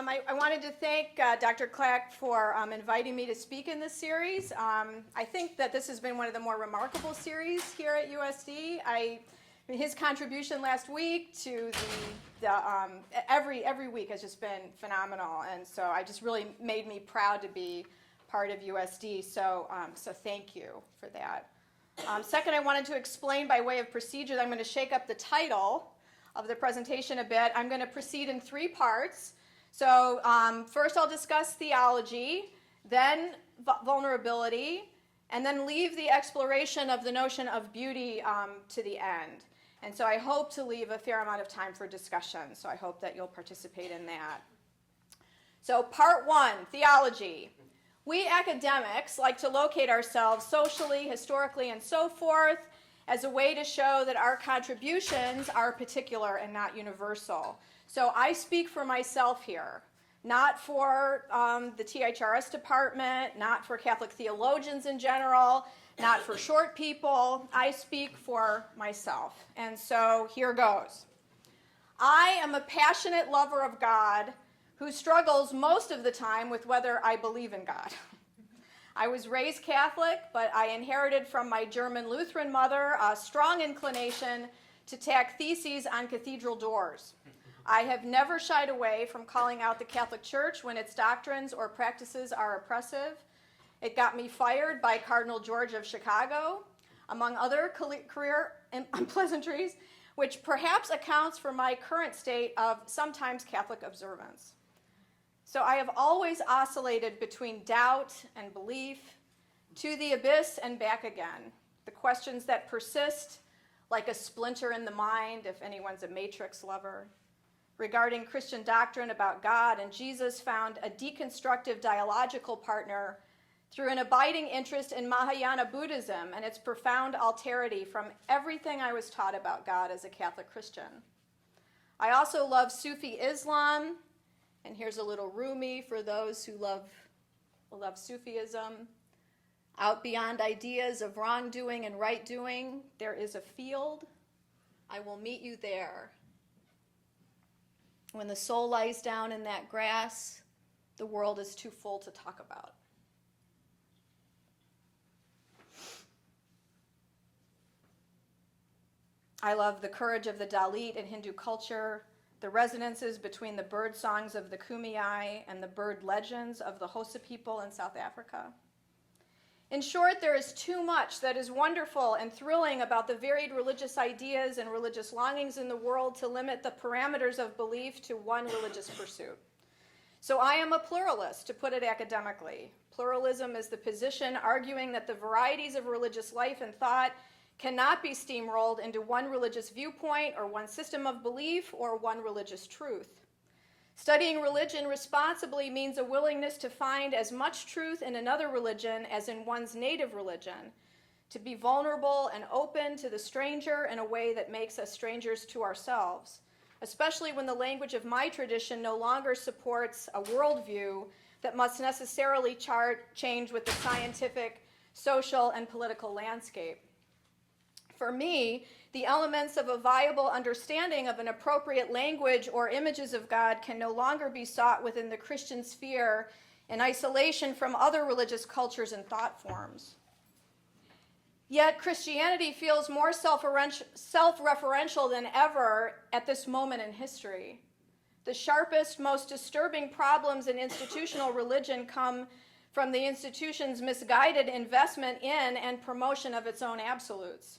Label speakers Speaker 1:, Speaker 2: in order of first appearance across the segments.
Speaker 1: I wanted to thank Dr. Clack for inviting me to speak in this series. I think that this has been one of the more remarkable series here at USD. His contribution last week to every week has just been phenomenal, and so I just really made me proud to be part of USD. So thank you for that. Second, I wanted to explain by way of procedure that I'm going to shake up the title of the presentation a bit. I'm going to proceed in 3 parts. So first I'll discuss theology, then vulnerability, and then leave the exploration of the notion of beauty to the end. And so I hope to leave a fair amount of time for discussion, so I hope that you'll participate in that. So part 1, theology. We academics like to locate ourselves socially, historically, and so forth as a way to show that our contributions are particular and not universal. So I speak for myself here, not for the THRS department, not for Catholic theologians in general, not for short people. I speak for myself. And so here goes. I am a passionate lover of God who struggles most of the time with whether I believe in God. I was raised Catholic, but I inherited from my German Lutheran mother a strong inclination to tack theses on cathedral doors. I have never shied away from calling out the Catholic Church when its doctrines or practices are oppressive. It got me fired by Cardinal George of Chicago, among other career unpleasantries, which perhaps accounts for my current state of sometimes Catholic observance. So I have always oscillated between doubt and belief, to the abyss and back again. The questions that persist, like a splinter in the mind, if anyone's a Matrix lover, regarding Christian doctrine about God and Jesus, found a deconstructive dialogical partner through an abiding interest in Mahayana Buddhism and its profound alterity from everything I was taught about God as a Catholic Christian. I also love Sufi Islam, and here's a little Rumi for those who love Sufism. Out beyond ideas of wrongdoing and right doing, there is a field. I will meet you there. When the soul lies down in that grass, the world is too full to talk about. I love the courage of the Dalit in Hindu culture, the resonances between the bird songs of the Kumeyaay and the bird legends of the Xhosa people in South Africa. In short, there is too much that is wonderful and thrilling about the varied religious ideas and religious longings in the world to limit the parameters of belief to one religious pursuit. So I am a pluralist, to put it academically. Pluralism is the position arguing that the varieties of religious life and thought cannot be steamrolled into one religious viewpoint or one system of belief or one religious truth. Studying religion responsibly means a willingness to find as much truth in another religion as in one's native religion, to be vulnerable and open to the stranger in a way that makes us strangers to ourselves, especially when the language of my tradition no longer supports a worldview that must necessarily change with the scientific, social, and political landscape. For me, the elements of a viable understanding of an appropriate language or images of God can no longer be sought within the Christian sphere in isolation from other religious cultures and thought forms. Yet Christianity feels more self-referential than ever at this moment in history. The sharpest, most disturbing problems in institutional religion come from the institution's misguided investment in and promotion of its own absolutes.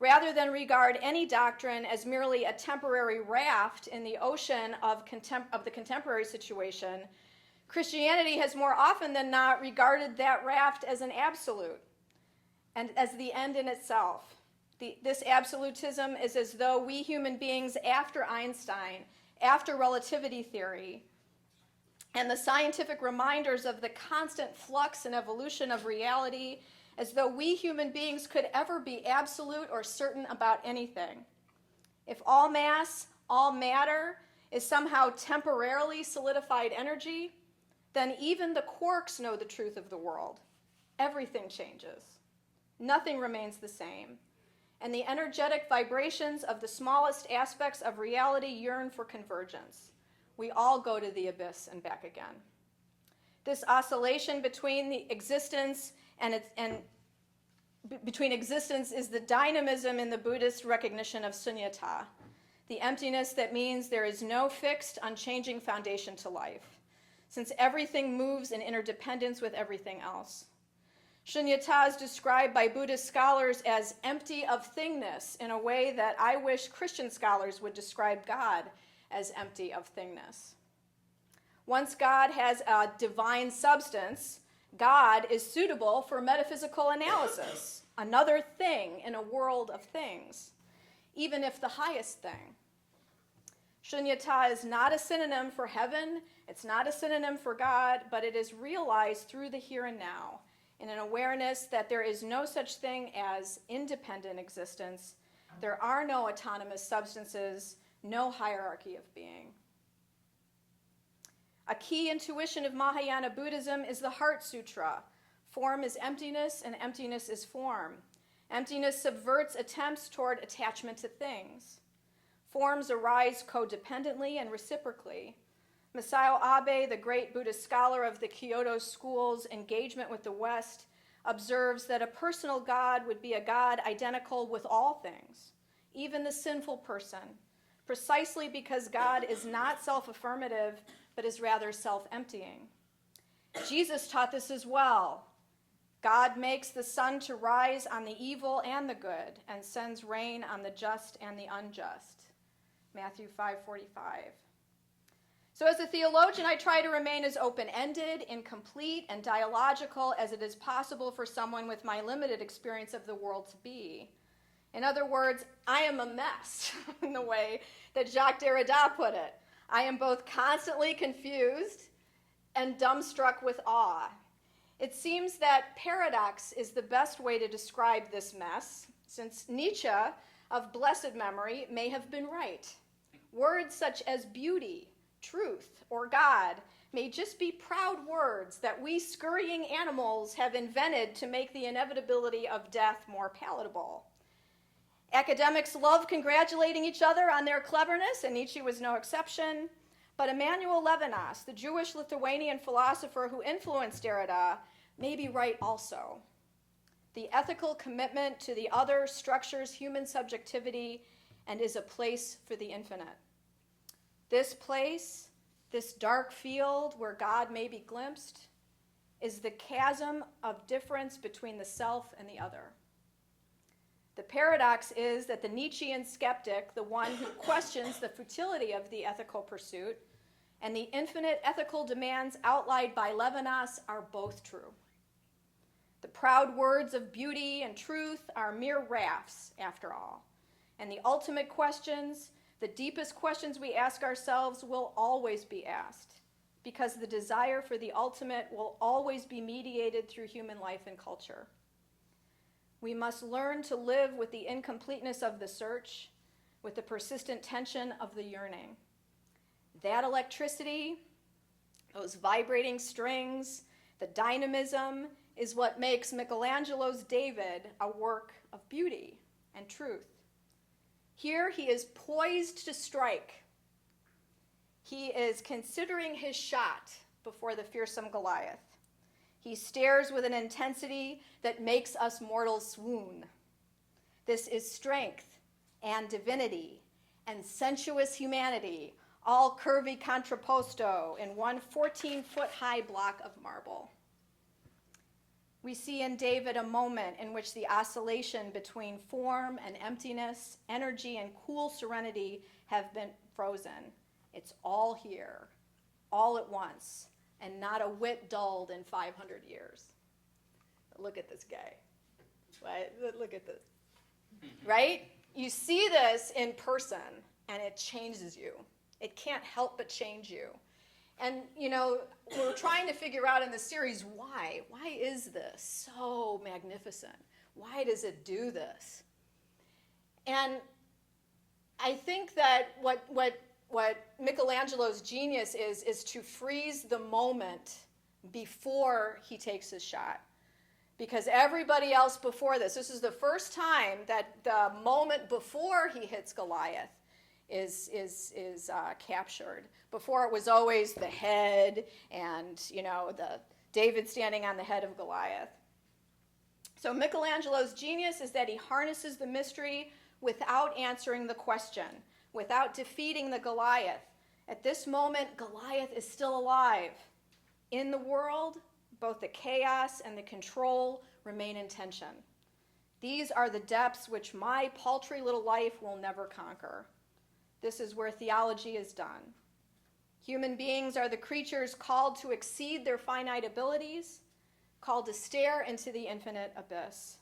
Speaker 1: Rather than regard any doctrine as merely a temporary raft in the ocean of the contemporary situation, Christianity has more often than not regarded that raft as an absolute and as the end in itself. This absolutism is as though we human beings, after Einstein, after relativity theory, and the scientific reminders of the constant flux and evolution of reality, as though we human beings could ever be absolute or certain about anything. If all mass, all matter, is somehow temporarily solidified energy, then even the quarks know the truth of the world. Everything changes. Nothing remains the same. And the energetic vibrations of the smallest aspects of reality yearn for convergence. We all go to the abyss and back again. This oscillation between the existence between existence is the dynamism in the Buddhist recognition of sunyata, the emptiness that means there is no fixed, unchanging foundation to life, since everything moves in interdependence with everything else. Shunyata is described by Buddhist scholars as empty of thingness in a way that I wish Christian scholars would describe God as empty of thingness. Once God has a divine substance, God is suitable for metaphysical analysis, another thing in a world of things, even if the highest thing. Shunyata is not a synonym for heaven, it's not a synonym for God, but it is realized through the here and now, in an awareness that there is no such thing as independent existence, there are no autonomous substances, no hierarchy of being. A key intuition of Mahayana Buddhism is the Heart Sutra. Form is emptiness, and emptiness is form. Emptiness subverts attempts toward attachment to things. Forms arise codependently and reciprocally. Masao Abe, the great Buddhist scholar of the Kyoto school's engagement with the West, observes that a personal God would be a God identical with all things, even the sinful person, precisely because God is not self-affirmative, but is rather self-emptying. Jesus taught this as well. God makes the sun to rise on the evil and the good, and sends rain on the just and the unjust. Matthew 5:45. So as a theologian, I try to remain as open-ended, incomplete, and dialogical as it is possible for someone with my limited experience of the world to be. In other words, I am a mess, in the way that Jacques Derrida put it. I am both constantly confused and dumbstruck with awe. It seems that paradox is the best way to describe this mess, since Nietzsche, of blessed memory, may have been right. Words such as beauty, truth, or God may just be proud words that we scurrying animals have invented to make the inevitability of death more palatable. Academics love congratulating each other on their cleverness, and Nietzsche was no exception. But Emmanuel Levinas, the Jewish Lithuanian philosopher who influenced Derrida, may be right also. The ethical commitment to the other structures human subjectivity and is a place for the infinite. This place, this dark field where God may be glimpsed, is the chasm of difference between the self and the other. The paradox is that the Nietzschean skeptic, the one who questions the futility of the ethical pursuit, and the infinite ethical demands outlined by Levinas are both true. The proud words of beauty and truth are mere rafts, after all. And the ultimate questions, the deepest questions we ask ourselves, will always be asked, because the desire for the ultimate will always be mediated through human life and culture. We must learn to live with the incompleteness of the search, with the persistent tension of the yearning. That electricity, those vibrating strings, the dynamism is what makes Michelangelo's David a work of beauty and truth. Here he is poised to strike. He is considering his shot before the fearsome Goliath. He stares with an intensity that makes us mortals swoon. This is strength and divinity and sensuous humanity, all curvy contrapposto in one 14-foot-high block of marble. We see in David a moment in which the oscillation between form and emptiness, energy and cool serenity have been frozen. It's all here, all at once, and not a whit dulled in 500 years. Look at this guy. Right? Look at this. Right? You see this in person, and it changes you. It can't help but change you. And, we're trying to figure out in the series why. Why is this so magnificent? Why does it do this? And I think that what Michelangelo's genius is to freeze the moment before he takes his shot. Because everybody else before this is the first time that the moment before he hits Goliath is captured. Before it was always the head and, the David standing on the head of Goliath. So Michelangelo's genius is that he harnesses the mystery without answering the question, without defeating the Goliath. At this moment, Goliath is still alive. In the world, both the chaos and the control remain in tension. These are the depths which my paltry little life will never conquer. This is where theology is done. Human beings are the creatures called to exceed their finite abilities, called to stare into the infinite abyss.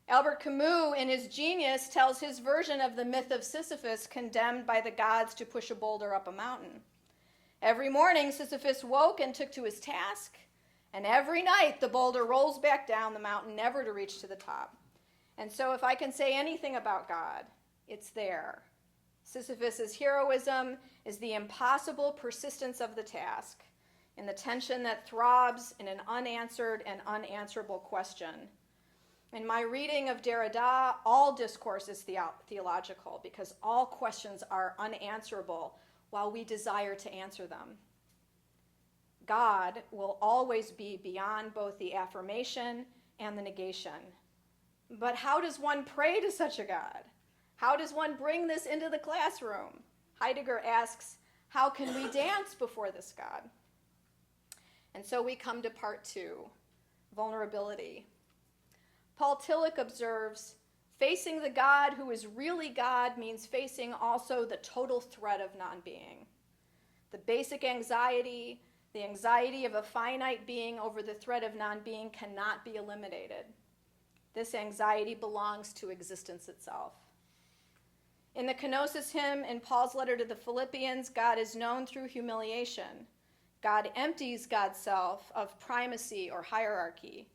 Speaker 1: Albert Camus, in his Genius, tells his version of the myth of Sisyphus condemned by the gods to push a boulder up a mountain. Every morning, Sisyphus woke and took to his task, and every night the boulder rolls back down the mountain, never to reach to the top. And so if I can say anything about God, it's there. Sisyphus's heroism is the impossible persistence of the task, in the tension that throbs in an unanswered and unanswerable question. In my reading of Derrida, all discourse is theological because all questions are unanswerable while we desire to answer them. God will always be beyond both the affirmation and the negation. But how does one pray to such a God? How does one bring this into the classroom? Heidegger asks, how can we dance before this God? And so we come to part 2, vulnerability. Paul Tillich observes, facing the God who is really God means facing also the total threat of non-being. The basic anxiety, the anxiety of a finite being over the threat of non-being cannot be eliminated. This anxiety belongs to existence itself. In the Kenosis hymn in Paul's letter to the Philippians, God is known through humiliation. God empties God's self of primacy or hierarchy.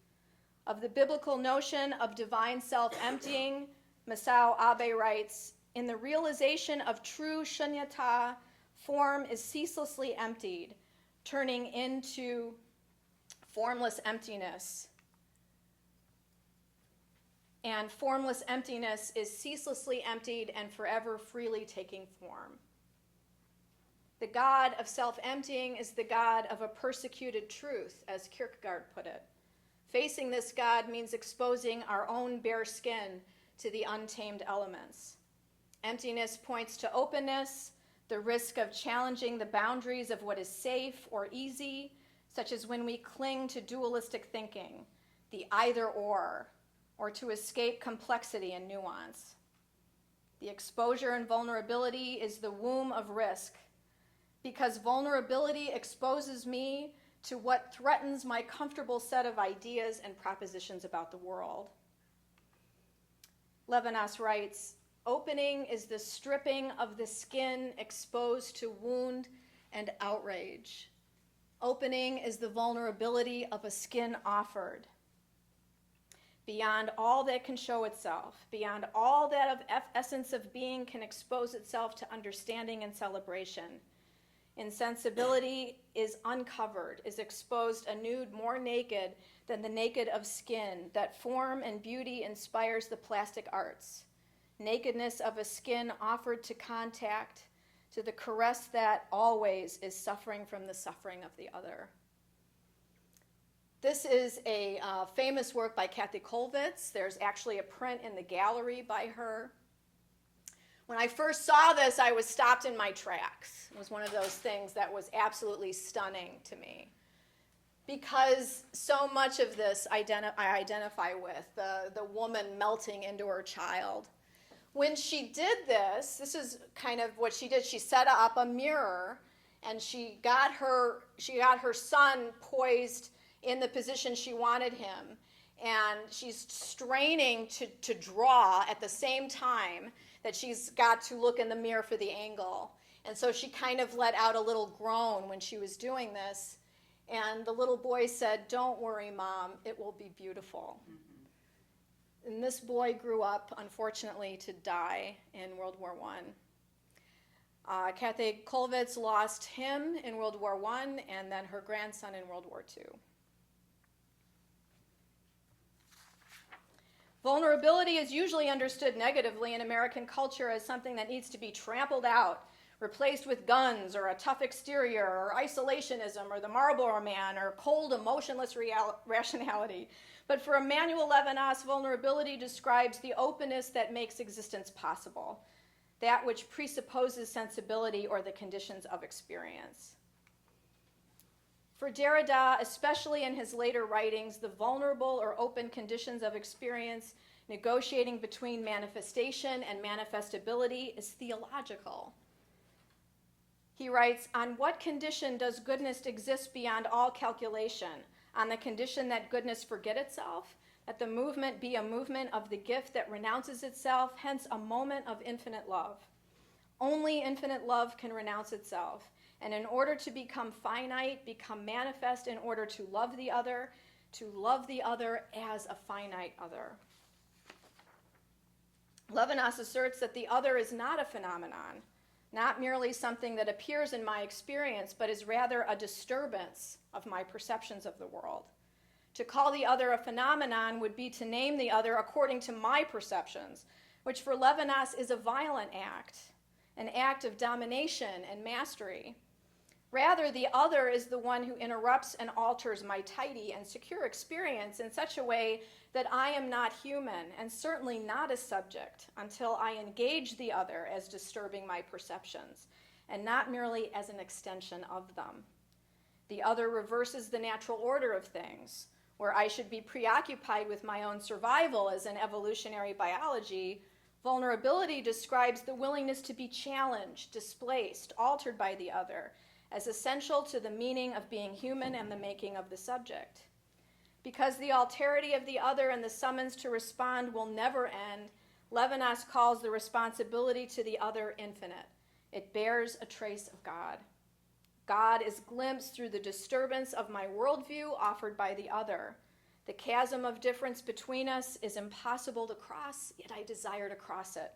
Speaker 1: Of the biblical notion of divine self-emptying, Masao Abe writes, in the realization of true shunyata, form is ceaselessly emptied, turning into formless emptiness. And formless emptiness is ceaselessly emptied and forever freely taking form. The God of self-emptying is the God of a persecuted truth, as Kierkegaard put it. Facing this God means exposing our own bare skin to the untamed elements. Emptiness points to openness, the risk of challenging the boundaries of what is safe or easy, such as when we cling to dualistic thinking, the either-or to escape complexity and nuance. The exposure and vulnerability is the womb of risk, because vulnerability exposes me to what threatens my comfortable set of ideas and propositions about the world. Levinas writes, opening is the stripping of the skin exposed to wound and outrage. Opening is the vulnerability of a skin offered. Beyond all that can show itself, beyond all that of essence of being can expose itself to understanding and celebration. Insensibility is uncovered, is exposed anew more naked than the naked of skin, that form and beauty inspires the plastic arts. Nakedness of a skin offered to contact, to the caress that always is suffering from the suffering of the other. This is a famous work by Kathy Kollwitz. There's actually a print in the gallery by her. When I first saw this, I was stopped in my tracks. It was one of those things that was absolutely stunning to me. Because so much of this I identify with, the woman melting into her child. When she did this, this is kind of what she did. She set up a mirror, and she got her son poised in the position she wanted him. And she's straining to draw at the same time that she's got to look in the mirror for the angle. And so she kind of let out a little groan when she was doing this. And the little boy said, "Don't worry, Mom, it will be beautiful." Mm-hmm. And this boy grew up, unfortunately, to die in World War I. Kathy Kollwitz lost him in World War I, and then her grandson in World War II. Vulnerability is usually understood negatively in American culture as something that needs to be trampled out, replaced with guns or a tough exterior or isolationism or the Marlboro Man or cold, emotionless rationality. But for Emmanuel Levinas, vulnerability describes the openness that makes existence possible, that which presupposes sensibility or the conditions of experience. For Derrida, especially in his later writings, the vulnerable or open conditions of experience, negotiating between manifestation and manifestability, is theological. He writes, on what condition does goodness exist beyond all calculation? On the condition that goodness forget itself, that the movement be a movement of the gift that renounces itself, hence a moment of infinite love. Only infinite love can renounce itself, and in order to become finite, become manifest in order to love the other as a finite other. Levinas asserts that the other is not a phenomenon, not merely something that appears in my experience, but is rather a disturbance of my perceptions of the world. To call the other a phenomenon would be to name the other according to my perceptions, which for Levinas is a violent act, an act of domination and mastery. Rather, the other is the one who interrupts and alters my tidy and secure experience in such a way that I am not human and certainly not a subject until I engage the other as disturbing my perceptions and not merely as an extension of them. The other reverses the natural order of things, where I should be preoccupied with my own survival as in evolutionary biology. Vulnerability describes the willingness to be challenged, displaced, altered by the other, as essential to the meaning of being human and the making of the subject. Because the alterity of the other and the summons to respond will never end, Levinas calls the responsibility to the other infinite. It bears a trace of God. God is glimpsed through the disturbance of my worldview offered by the other. The chasm of difference between us is impossible to cross, yet I desire to cross it.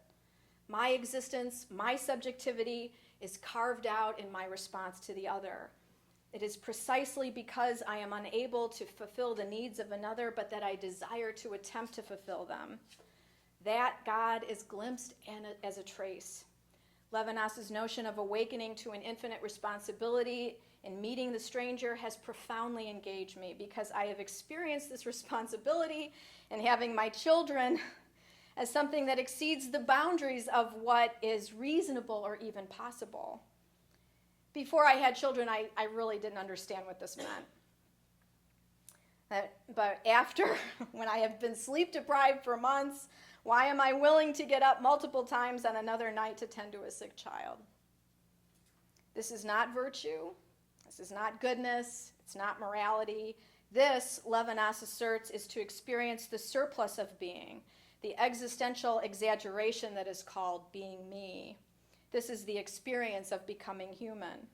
Speaker 1: My existence, my subjectivity, is carved out in my response to the other. It is precisely because I am unable to fulfill the needs of another, but that I desire to attempt to fulfill them. That God is glimpsed as a trace. Levinas's notion of awakening to an infinite responsibility in meeting the stranger has profoundly engaged me because I have experienced this responsibility in having my children as something that exceeds the boundaries of what is reasonable or even possible. Before I had children, I really didn't understand what this meant. But after, when I have been sleep deprived for months, why am I willing to get up multiple times on another night to tend to a sick child? This is not virtue. This is not goodness. It's not morality. This, Levinas asserts, is to experience the surplus of being, the existential exaggeration that is called being me. This is the experience of becoming human.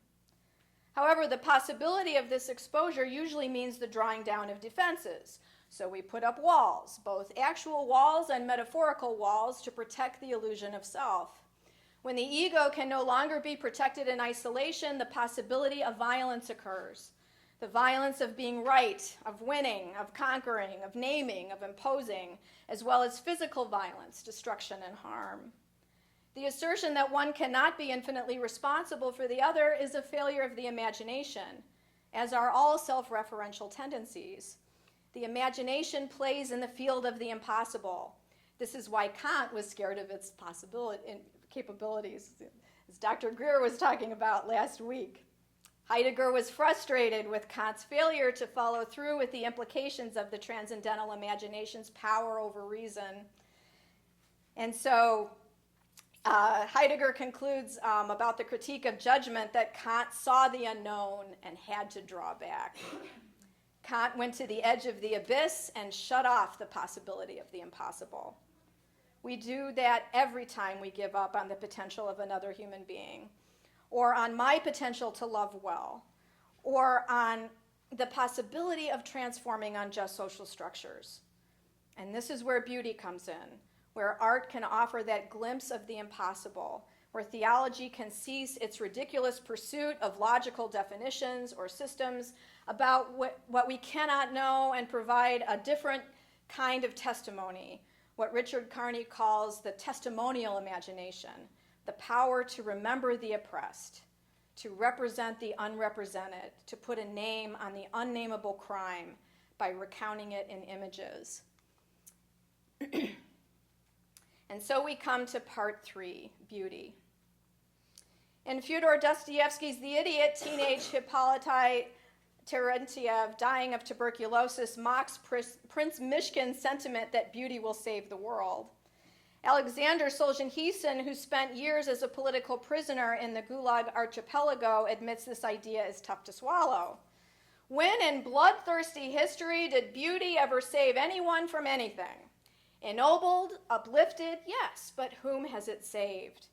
Speaker 1: However, the possibility of this exposure usually means the drawing down of defenses. So we put up walls, both actual walls and metaphorical walls, to protect the illusion of self. When the ego can no longer be protected in isolation, the possibility of violence occurs. The violence of being right, of winning, of conquering, of naming, of imposing, as well as physical violence, destruction, and harm. The assertion that one cannot be infinitely responsible for the other is a failure of the imagination, as are all self-referential tendencies. The imagination plays in the field of the impossible. This is why Kant was scared of its capabilities, as Dr. Greer was talking about last week. Heidegger was frustrated with Kant's failure to follow through with the implications of the transcendental imagination's power over reason. And so Heidegger concludes about the critique of judgment that Kant saw the unknown and had to draw back. Kant went to the edge of the abyss and shut off the possibility of the impossible. We do that every time we give up on the potential of another human being, or on my potential to love well, or on the possibility of transforming unjust social structures. And this is where beauty comes in, where art can offer that glimpse of the impossible, where theology can cease its ridiculous pursuit of logical definitions or systems about what we cannot know and provide a different kind of testimony, what Richard Carney calls the testimonial imagination, the power to remember the oppressed, to represent the unrepresented, to put a name on the unnameable crime by recounting it in images. And so we come to part 3, beauty. In Fyodor Dostoevsky's The Idiot, teenage Hippolyte Terentiev, dying of tuberculosis, mocks Prince Mishkin's sentiment that beauty will save the world. Alexander Solzhenitsyn, who spent years as a political prisoner in the Gulag archipelago, admits this idea is tough to swallow. When in bloodthirsty history did beauty ever save anyone from anything? Ennobled, uplifted, yes, but whom has it saved?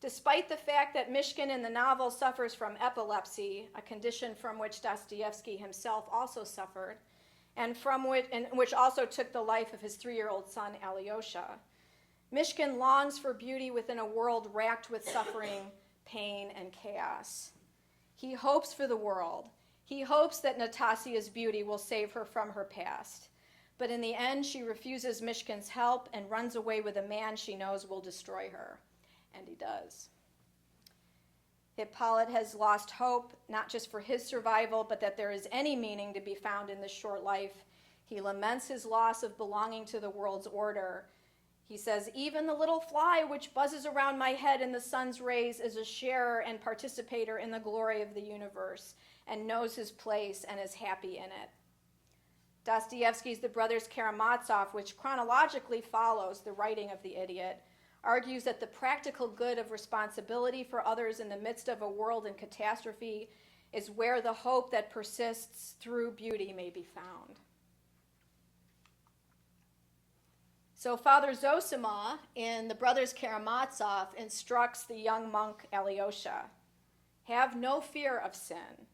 Speaker 1: Despite the fact that Mishkin in the novel suffers from epilepsy, a condition from which Dostoevsky himself also suffered, and which also took the life of his 3-year-old son, Alyosha, Mishkin longs for beauty within a world racked with suffering, pain, and chaos. He hopes for the world. He hopes that Natasia's beauty will save her from her past. But in the end, she refuses Mishkin's help and runs away with a man she knows will destroy her. And he does. Hippolyte has lost hope, not just for his survival, but that there is any meaning to be found in this short life. He laments his loss of belonging to the world's order. He says, even the little fly which buzzes around my head in the sun's rays is a sharer and participator in the glory of the universe and knows his place and is happy in it. Dostoevsky's The Brothers Karamazov, which chronologically follows the writing of The Idiot, argues that the practical good of responsibility for others in the midst of a world in catastrophe is where the hope that persists through beauty may be found. So Father Zosima in The Brothers Karamazov instructs the young monk Alyosha, have no fear of sin.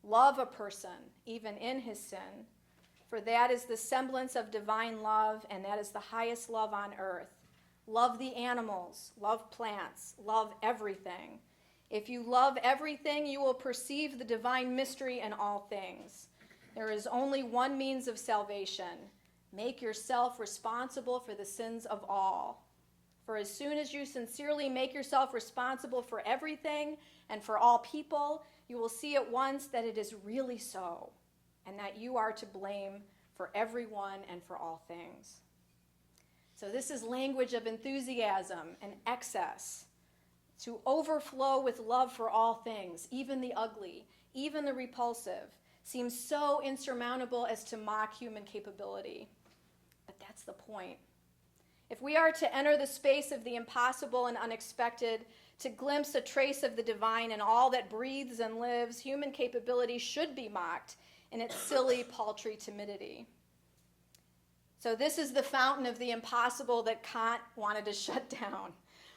Speaker 1: Love a person, even in his sin, for that is the semblance of divine love, and that is the highest love on earth. Love the animals, love plants, love everything. If you love everything, you will perceive the divine mystery in all things. There is only one means of salvation. Make yourself responsible for the sins of all. For as soon as you sincerely make yourself responsible for everything and for all people, you will see at once that it is really so, and that you are to blame for everyone and for all things. So this is language of enthusiasm and excess, to overflow with love for all things, even the ugly, even the repulsive, seems so insurmountable as to mock human capability. But that's the point. If we are to enter the space of the impossible and unexpected, to glimpse a trace of the divine in all that breathes and lives, human capability should be mocked in its silly, paltry timidity. So this is the fountain of the impossible that Kant wanted to shut down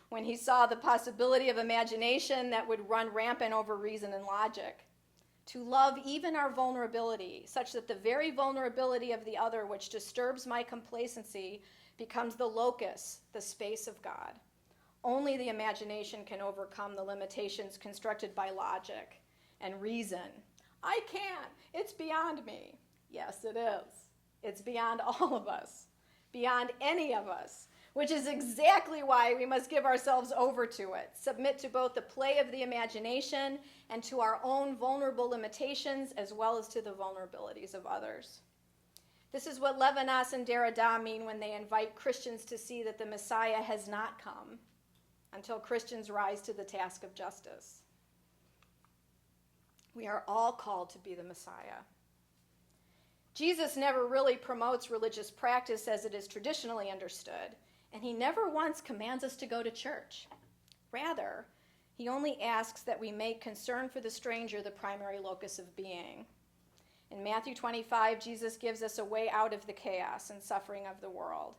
Speaker 1: when he saw the possibility of imagination that would run rampant over reason and logic. To love even our vulnerability, such that the very vulnerability of the other which disturbs my complacency becomes the locus, the space of God. Only the imagination can overcome the limitations constructed by logic and reason. I can't. It's beyond me. Yes, it is. It's beyond all of us, beyond any of us, which is exactly why we must give ourselves over to it, submit to both the play of the imagination and to our own vulnerable limitations, as well as to the vulnerabilities of others. This is what Levinas and Derrida mean when they invite Christians to see that the Messiah has not come until Christians rise to the task of justice. We are all called to be the Messiah. Jesus never really promotes religious practice as it is traditionally understood, and he never once commands us to go to church. Rather, he only asks that we make concern for the stranger the primary locus of being. In Matthew 25, Jesus gives us a way out of the chaos and suffering of the world.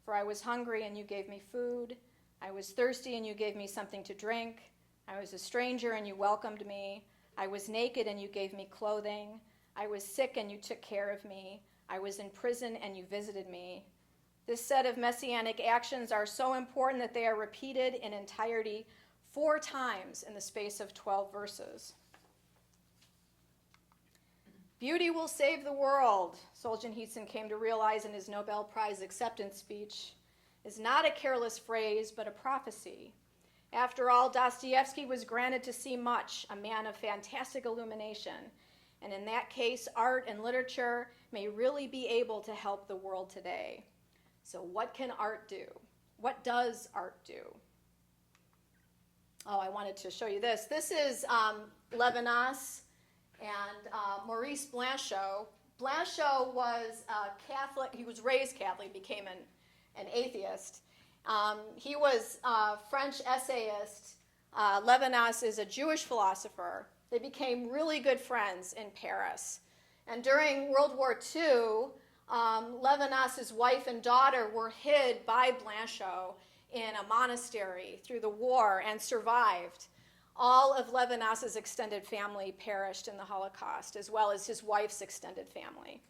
Speaker 1: For I was hungry, and you gave me food. I was thirsty, and you gave me something to drink. I was a stranger, and you welcomed me. I was naked, and you gave me clothing. I was sick, and you took care of me. I was in prison, and you visited me. This set of messianic actions are so important that they are repeated in entirety 4 times in the space of 12 verses. Beauty will save the world, Solzhenitsyn came to realize in his Nobel Prize acceptance speech, is not a careless phrase, but a prophecy. After all, Dostoevsky was granted to see much, a man of fantastic illumination, and in that case, art and literature may really be able to help the world today. So what can art do? What does art do? Oh, I wanted to show you this. This is Levinas and Maurice Blanchot. Blanchot was Catholic. He was raised Catholic, became an atheist. He was a French essayist. Levinas is a Jewish philosopher. They became really good friends in Paris. And during World War II, Levinas's wife and daughter were hid by Blanchot in a monastery through the war and survived. All of Levinas's extended family perished in the Holocaust, as well as his wife's extended family.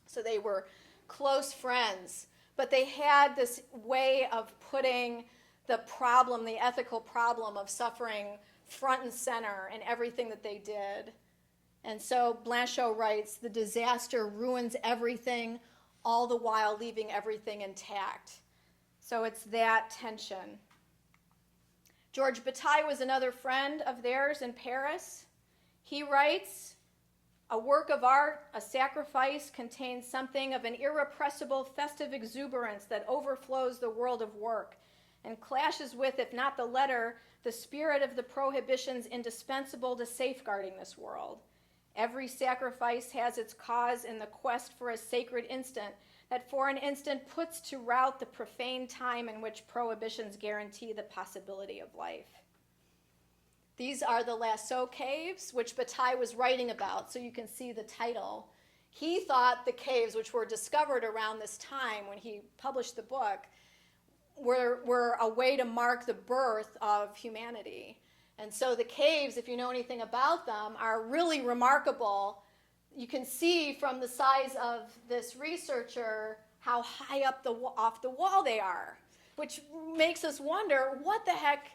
Speaker 1: So they were close friends, but they had this way of putting the problem, the ethical problem of suffering, front and center in everything that they did. And so Blanchot writes, the disaster ruins everything, all the while leaving everything intact. So it's that tension. George Bataille was another friend of theirs in Paris. He writes, a work of art, a sacrifice, contains something of an irrepressible festive exuberance that overflows the world of work and clashes with, if not the letter, the spirit of the prohibitions indispensable to safeguarding this world. Every sacrifice has its cause in the quest for a sacred instant that for an instant puts to rout the profane time in which prohibitions guarantee the possibility of life. These are the Lascaux caves, which Bataille was writing about, so you can see the title. He thought the caves, which were discovered around this time when he published the book, were a way to mark the birth of humanity. And so the caves, if you know anything about them, are really remarkable. You can see from the size of this researcher how high up off the wall they are, which makes us wonder what the heck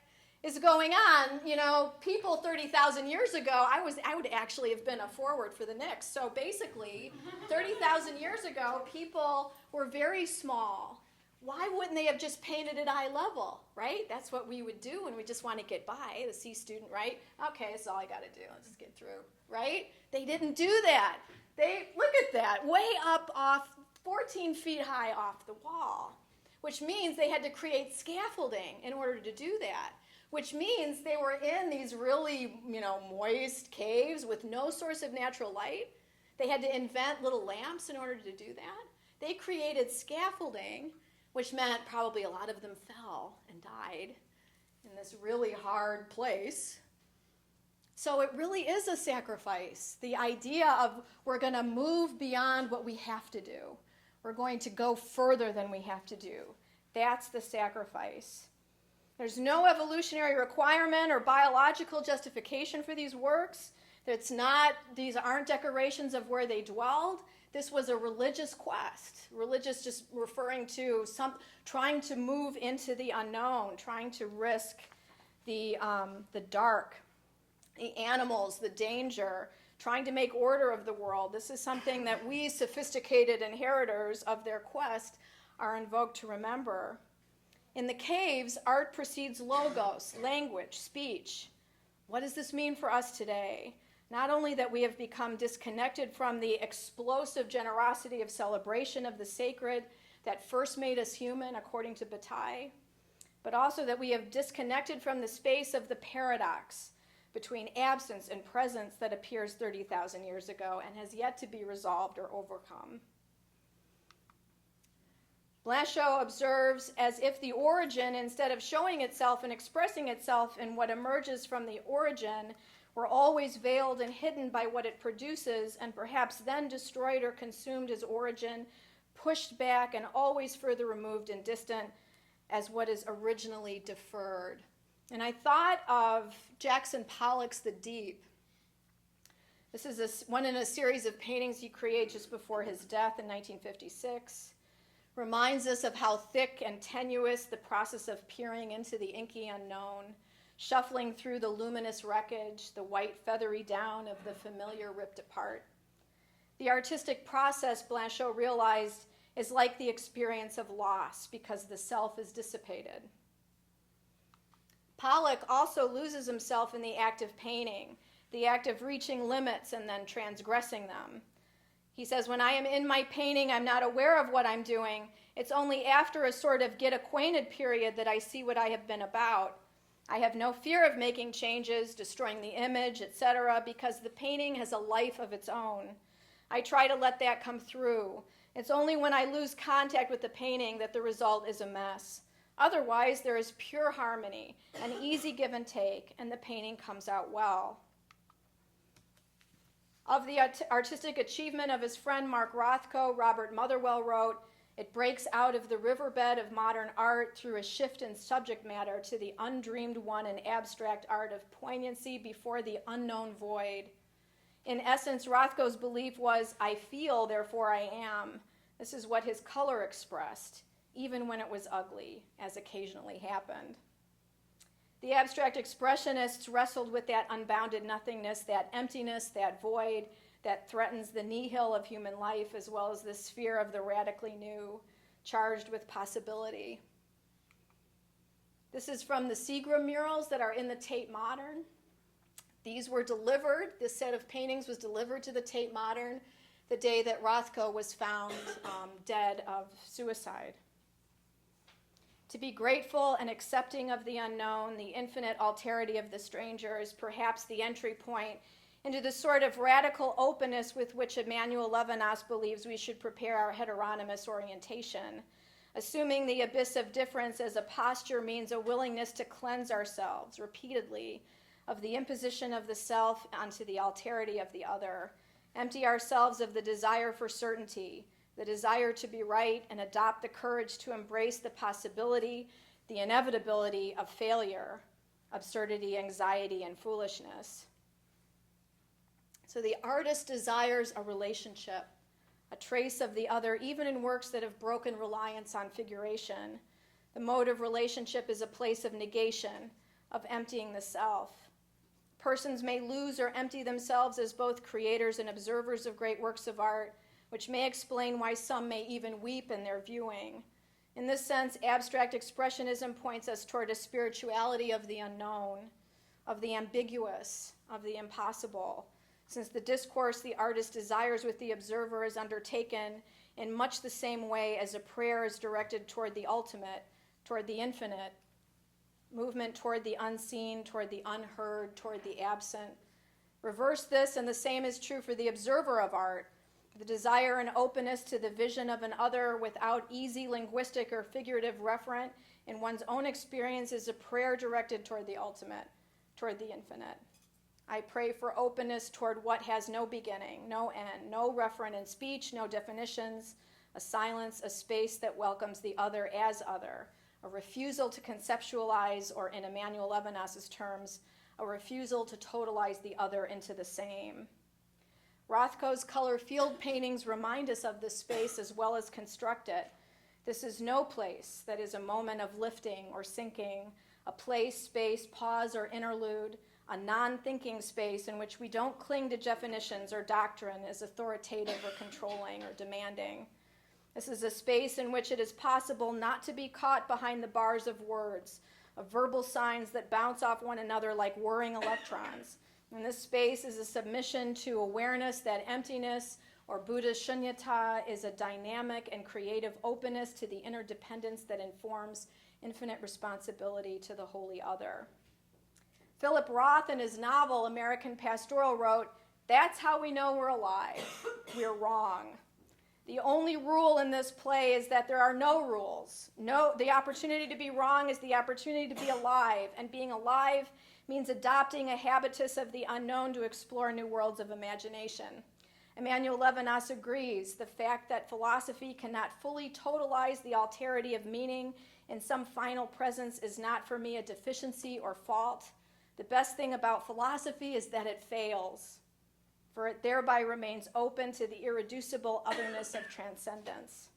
Speaker 1: is going on. You know, people 30,000 years ago, I would actually have been a forward for the Knicks. So basically, 30,000 years ago, people were very small. Why wouldn't they have just painted at eye level, right? That's what we would do when we just want to get by, the C student, right? Okay, that's all I got to do. Let's just get through, right? They didn't do that. Look at that, way up off, 14 feet high off the wall, which means they had to create scaffolding in order to do that, which means they were in these really, moist caves with no source of natural light. They had to invent little lamps in order to do that. They created scaffolding, which meant probably a lot of them fell and died in this really hard place. So it really is a sacrifice. The idea of we're going to move beyond what we have to do. We're going to go further than we have to do. That's the sacrifice. There's no evolutionary requirement or biological justification for these works. These aren't decorations of where they dwelled. This was a religious quest. Religious just referring to trying to move into the unknown, trying to risk the dark, the animals, the danger, trying to make order of the world. This is something that we, sophisticated inheritors of their quest, are invoked to remember. In the caves, art precedes logos, language, speech. What does this mean for us today? Not only that we have become disconnected from the explosive generosity of celebration of the sacred that first made us human, according to Bataille, but also that we have disconnected from the space of the paradox between absence and presence that appears 30,000 years ago and has yet to be resolved or overcome. Blanchot observes, as if the origin, instead of showing itself and expressing itself in what emerges from the origin, were always veiled and hidden by what it produces, and perhaps then destroyed or consumed as origin, pushed back and always further removed and distant as what is originally deferred. And I thought of Jackson Pollock's The Deep. This is one in a series of paintings he created just before his death in 1956. Reminds us of how thick and tenuous the process of peering into the inky unknown, shuffling through the luminous wreckage, the white feathery down of the familiar ripped apart. The artistic process, Blanchot realized, is like the experience of loss because the self is dissipated. Pollock also loses himself in the act of painting, the act of reaching limits and then transgressing them. He says, when I am in my painting, I'm not aware of what I'm doing. It's only after a sort of get acquainted period that I see what I have been about. I have no fear of making changes, destroying the image, etc., because the painting has a life of its own. I try to let that come through. It's only when I lose contact with the painting that the result is a mess. Otherwise, there is pure harmony, an easy give and take, and the painting comes out well. Of the artistic achievement of his friend Mark Rothko, Robert Motherwell wrote, "It breaks out of the riverbed of modern art through a shift in subject matter to the undreamed one in abstract art of poignancy before the unknown void." In essence, Rothko's belief was, I feel, therefore I am. This is what his color expressed, even when it was ugly, as occasionally happened. The abstract expressionists wrestled with that unbounded nothingness, that emptiness, that void that threatens the nihil of human life, as well as the sphere of the radically new, charged with possibility. This is from the Seagram murals that are in the Tate Modern. These were delivered, this set of paintings was delivered to the Tate Modern the day that Rothko was found dead of suicide. To be grateful and accepting of the unknown, the infinite alterity of the stranger, is perhaps the entry point into the sort of radical openness with which Emmanuel Levinas believes we should prepare our heteronymous orientation. Assuming the abyss of difference as a posture means a willingness to cleanse ourselves repeatedly of the imposition of the self onto the alterity of the other, empty ourselves of the desire for certainty, the desire to be right, and adopt the courage to embrace the possibility, the inevitability of failure, absurdity, anxiety, and foolishness. So the artist desires a relationship, a trace of the other, even in works that have broken reliance on figuration. The mode of relationship is a place of negation, of emptying the self. Persons may lose or empty themselves as both creators and observers of great works of art, which may explain why some may even weep in their viewing. In this sense, abstract expressionism points us toward a spirituality of the unknown, of the ambiguous, of the impossible, since the discourse the artist desires with the observer is undertaken in much the same way as a prayer is directed toward the ultimate, toward the infinite, movement toward the unseen, toward the unheard, toward the absent. Reverse this, and the same is true for the observer of art. The desire and openness to the vision of an other without easy linguistic or figurative referent in one's own experience is a prayer directed toward the ultimate, toward the infinite. I pray for openness toward what has no beginning, no end, no referent in speech, no definitions, a silence, a space that welcomes the other as other, a refusal to conceptualize, or in Emmanuel Levinas's terms, a refusal to totalize the other into the same. Rothko's color field paintings remind us of this space as well as construct it. This is no place that is a moment of lifting or sinking, a place, space, pause, or interlude, a non-thinking space in which we don't cling to definitions or doctrine as authoritative or controlling or demanding. This is a space in which it is possible not to be caught behind the bars of words, of verbal signs that bounce off one another like whirring electrons. And this space is a submission to awareness that emptiness, or Buddha shunyata, is a dynamic and creative openness to the interdependence that informs infinite responsibility to the holy other. Philip Roth, in his novel American Pastoral, wrote, "That's how we know we're alive. We're wrong. The only rule in this play is that there are no rules. The opportunity to be wrong is the opportunity to be alive, and being alive means adopting a habitus of the unknown to explore new worlds of imagination." Emmanuel Levinas agrees. The fact that philosophy cannot fully totalize the alterity of meaning in some final presence is not for me a deficiency or fault. The best thing about philosophy is that it fails, for it thereby remains open to the irreducible otherness of transcendence.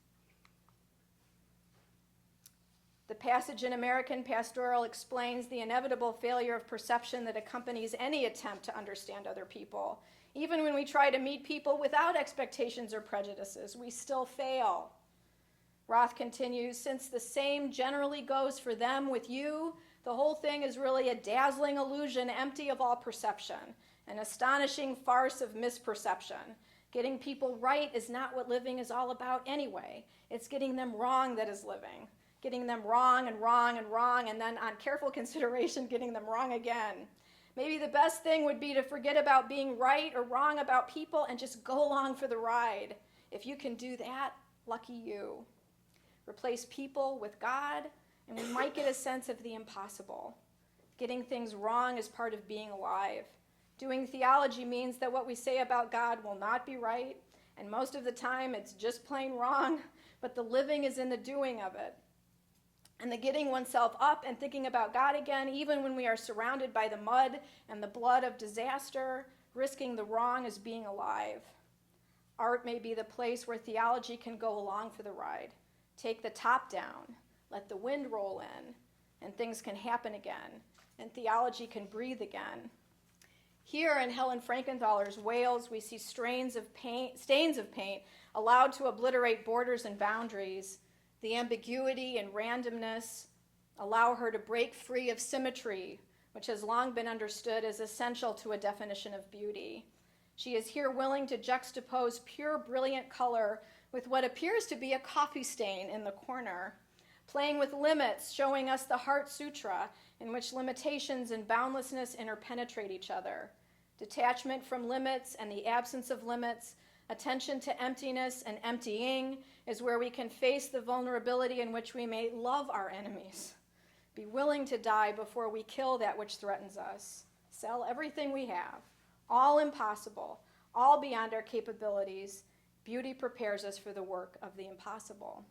Speaker 1: The passage in American Pastoral explains the inevitable failure of perception that accompanies any attempt to understand other people. Even when we try to meet people without expectations or prejudices, we still fail. Roth continues, since the same generally goes for them with you, the whole thing is really a dazzling illusion empty of all perception, an astonishing farce of misperception. Getting people right is not what living is all about anyway. It's getting them wrong that is living. Getting them wrong and wrong and wrong, and then on careful consideration, getting them wrong again. Maybe the best thing would be to forget about being right or wrong about people and just go along for the ride. If you can do that, lucky you. Replace people with God, and we might get a sense of the impossible. Getting things wrong is part of being alive. Doing theology means that what we say about God will not be right, and most of the time it's just plain wrong, but the living is in the doing of it. And the getting oneself up and thinking about God again, even when we are surrounded by the mud and the blood of disaster, risking the wrong is being alive. Art may be the place where theology can go along for the ride. Take the top down, let the wind roll in, and things can happen again, and theology can breathe again. Here in Helen Frankenthaler's Wales, we see stains of paint allowed to obliterate borders and boundaries. The ambiguity and randomness allow her to break free of symmetry, which has long been understood as essential to a definition of beauty. She is here willing to juxtapose pure, brilliant color with what appears to be a coffee stain in the corner, playing with limits, showing us the Heart Sutra, in which limitations and boundlessness interpenetrate each other. Detachment from limits and the absence of limits, attention to emptiness and emptying, is where we can face the vulnerability in which we may love our enemies, be willing to die before we kill that which threatens us, sell everything we have, all impossible, all beyond our capabilities. Beauty prepares us for the work of the impossible.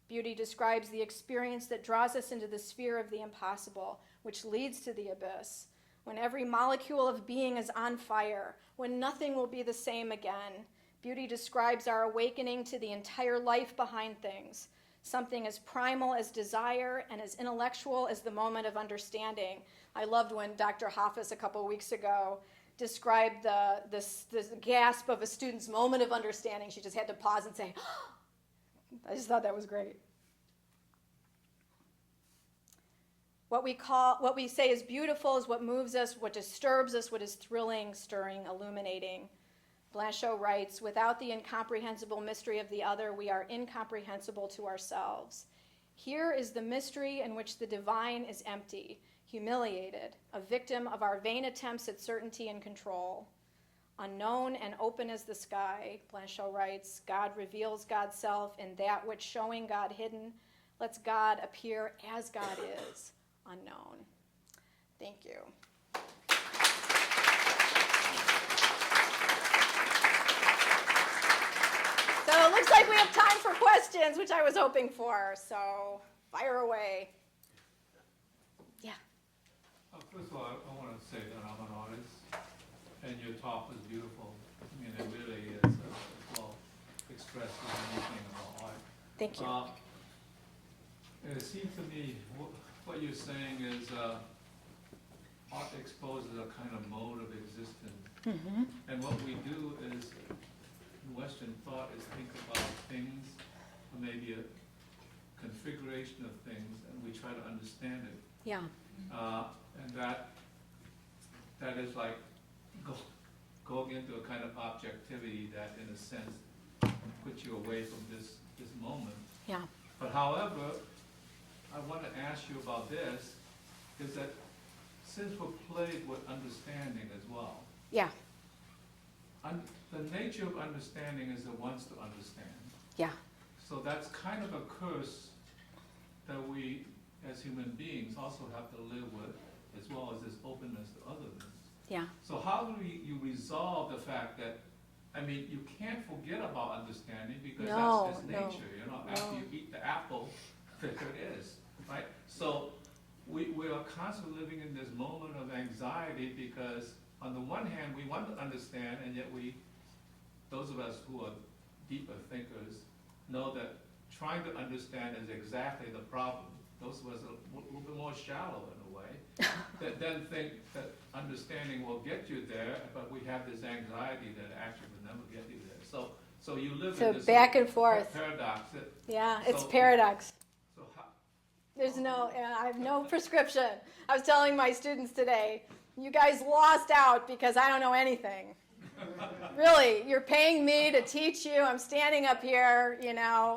Speaker 1: Beauty describes the experience that draws us into the sphere of the impossible, which leads to the abyss, when every molecule of being is on fire, when nothing will be the same again. Beauty describes our awakening to the entire life behind things, something as primal as desire and as intellectual as the moment of understanding. I loved when Dr. Hoffus a couple weeks ago described this gasp of a student's moment of understanding. She just had to pause and say, I just thought that was great. What we say is beautiful is what moves us, what disturbs us, what is thrilling, stirring, illuminating. Blanchot writes, without the incomprehensible mystery of the other, we are incomprehensible to ourselves. Here is the mystery in which the divine is empty, humiliated, a victim of our vain attempts at certainty and control. Unknown and open as the sky, Blanchot writes, God reveals God's self in that which showing God hidden lets God appear as God is, unknown. Thank you. So it looks like we have time for questions, which I was hoping for, so fire away. Yeah.
Speaker 2: First of all, I want to say that I'm an artist, and your talk was beautiful. I mean, it really is well expressed in anything about art.
Speaker 1: Thank you.
Speaker 2: And it seems to me what you're saying is art exposes a kind of mode of existence.
Speaker 1: Mm-hmm.
Speaker 2: And what we do is, in Western thought, is think about things, or maybe a configuration of things, and we try to understand it.
Speaker 1: Yeah.
Speaker 2: And that is like going into a kind of objectivity that, in a sense, puts you away from this moment.
Speaker 1: Yeah.
Speaker 2: But however, I want to ask you about this, is that since we're plagued with understanding as well,
Speaker 1: Yeah.
Speaker 2: The nature of understanding is it wants to understand.
Speaker 1: Yeah.
Speaker 2: So that's kind of a curse that we, as human beings, also have to live with, as well as this openness to otherness.
Speaker 1: Yeah.
Speaker 2: So how do you resolve the fact that, I mean, you can't forget about understanding because that's nature, you know, after you eat the apple, there it is, right? So we are constantly living in this moment of anxiety because on the one hand, we want to understand, and yet those of us who are deeper thinkers know that trying to understand is exactly the problem. those was a little bit more shallow in a way, that then think that understanding will get you there, but we have this anxiety that action will never get you there. So you live in this
Speaker 1: back and forth
Speaker 2: paradox.
Speaker 1: It's paradox.
Speaker 2: So how,
Speaker 1: I have no prescription. I was telling my students today, you guys lost out because I don't know anything. Really, you're paying me to teach you. I'm standing up here,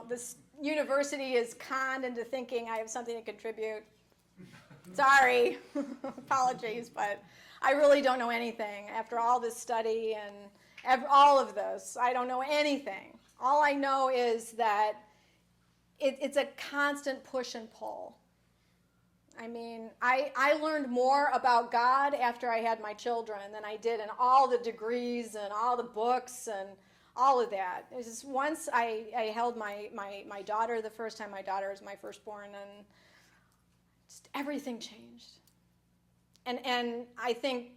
Speaker 1: this university is conned into thinking I have something to contribute. Sorry, apologies, but I really don't know anything. After all this study and all of this, I don't know anything. All I know is that it's a constant push and pull. I mean, I learned more about God after I had my children than I did in all the degrees and all the books and all of that. It was just once I held my daughter the first time. My daughter was my firstborn, and just everything changed. And I think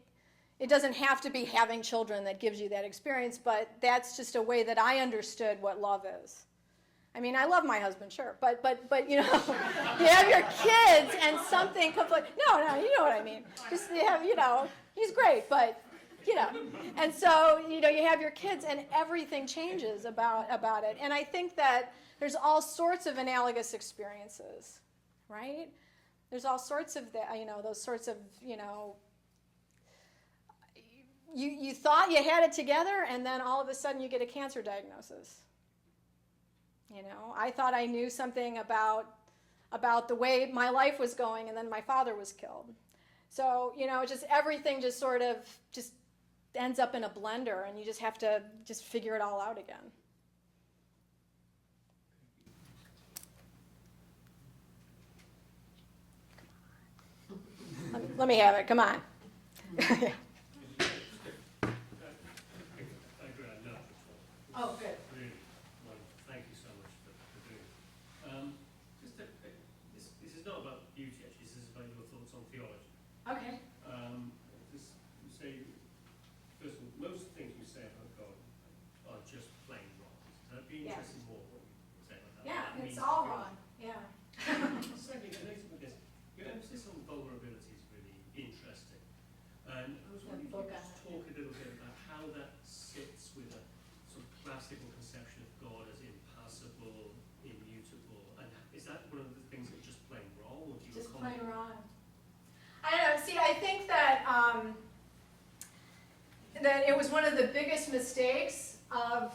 Speaker 1: it doesn't have to be having children that gives you that experience, but that's just a way that I understood what love is. I mean, I love my husband, sure, but you have your kids and something completely, no, you know what I mean. Just, he's great, but, and so, you have your kids and everything changes about it. And I think that there's all sorts of analogous experiences, right? There's all sorts of that, those sorts of, you thought you had it together, and then all of a sudden you get a cancer diagnosis. I thought I knew something about the way my life was going, and then my father was killed. So, just everything just sort of just ends up in a blender, and you just have to just figure it all out again. Let me have it. Come on. Oh, good.
Speaker 3: Really, well, thank you so much for doing it. This is not about beauty, actually. This is about your thoughts on theology.
Speaker 1: Okay.
Speaker 3: Just you say, first of all, most things you say about God are just plain wrong. So I'd be interested more what you say about that.
Speaker 1: Yeah,
Speaker 3: That
Speaker 1: it's
Speaker 3: means
Speaker 1: all
Speaker 3: God.
Speaker 1: wrong. Yeah.
Speaker 3: Secondly, connected with this, your emphasis on vulnerability is really interesting. And I was wondering if you could just talk a little bit about how that sits with a sort of classical conception of God as impassible, immutable, and is that one of the things that's just plain wrong, or do you
Speaker 1: Just
Speaker 3: accommodate?
Speaker 1: plain wrong. I don't know. See, I think that that it was one of the biggest mistakes of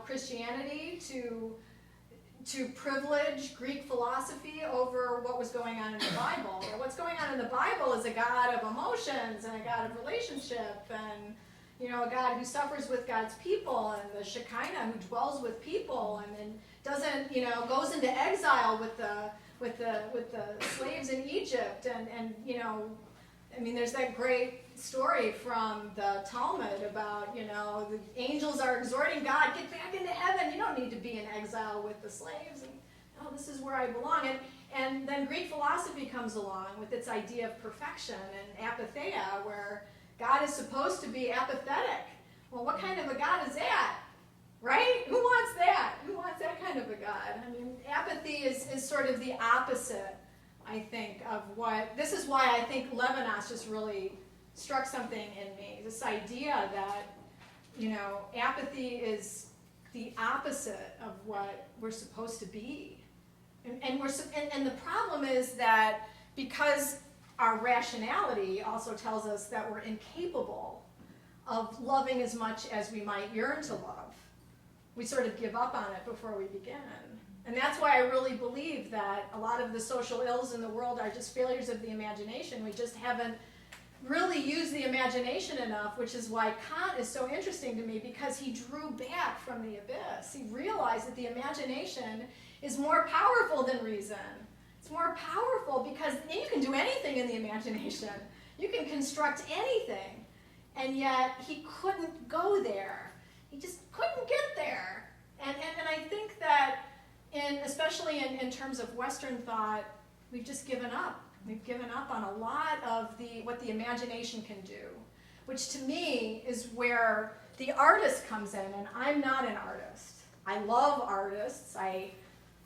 Speaker 1: Christianity to privilege Greek philosophy over what was going on in the Bible. And what's going on in the Bible is a God of emotions and a God of relationship, and a God who suffers with God's people, and the Shekinah who dwells with people, and then doesn't goes into exile with the slaves in Egypt, and I mean, there's that great story from the Talmud about, the angels are exhorting God, get back into heaven. You don't need to be in exile with the slaves. And, this is where I belong. And then Greek philosophy comes along with its idea of perfection and apatheia, where God is supposed to be apathetic. Well, what kind of a God is that? Right? Who wants that? Who wants that kind of a God? I mean, apathy is sort of the opposite, I think, of what... This is why I think Levinas just really struck something in me. This idea that, apathy is the opposite of what we're supposed to be. And the problem is that because our rationality also tells us that we're incapable of loving as much as we might yearn to love, we sort of give up on it before we begin. And that's why I really believe that a lot of the social ills in the world are just failures of the imagination. We just haven't really used the imagination enough, which is why Kant is so interesting to me, because he drew back from the abyss. He realized that the imagination is more powerful than reason. It's more powerful because you can do anything in the imagination. You can construct anything. And yet he couldn't go there. He just couldn't get there. And I think that especially in terms of Western thought, we've just given up. We've given up on a lot of what the imagination can do, which to me is where the artist comes in, and I'm not an artist. I love artists. I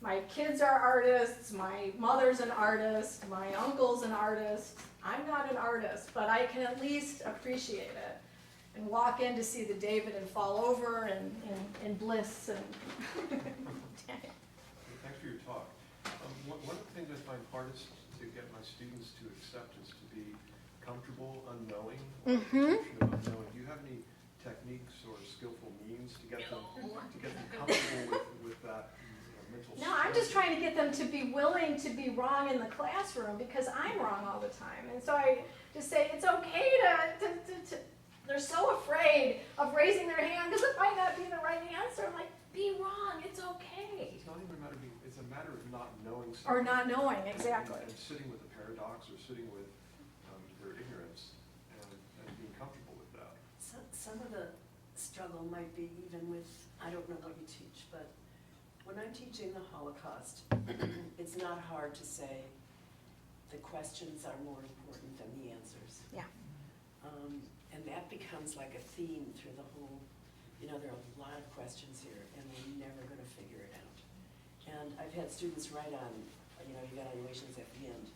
Speaker 1: My kids are artists, my mother's an artist, my uncle's an artist. I'm not an artist, but I can at least appreciate it and walk in to see the David and fall over in bliss. And
Speaker 4: Thanks for your talk. One of the things I find hardest to get my students to accept is to be comfortable unknowing. Unknowing. Do you have any techniques or skillful means to get them comfortable with that mental
Speaker 1: no, I'm just trying to get them to be willing to be wrong in the classroom because I'm wrong all the time. And so I just say it's okay to they're so afraid of raising their hand because it might not be the right answer. I'm like, be wrong, it's okay.
Speaker 4: It's not even a matter of it's a matter of not knowing something.
Speaker 1: Or not knowing, exactly.
Speaker 4: And sitting with a paradox or sitting with their ignorance and being comfortable with that.
Speaker 5: Some of the struggle might be even with, I don't know what you teach, but when I'm teaching the Holocaust, it's not hard to say the questions are more important than the answers.
Speaker 1: Yeah.
Speaker 5: And that becomes like a theme through the whole, there are a lot of questions here and we're never going to figure it out. And I've had students write on, evaluations at the end,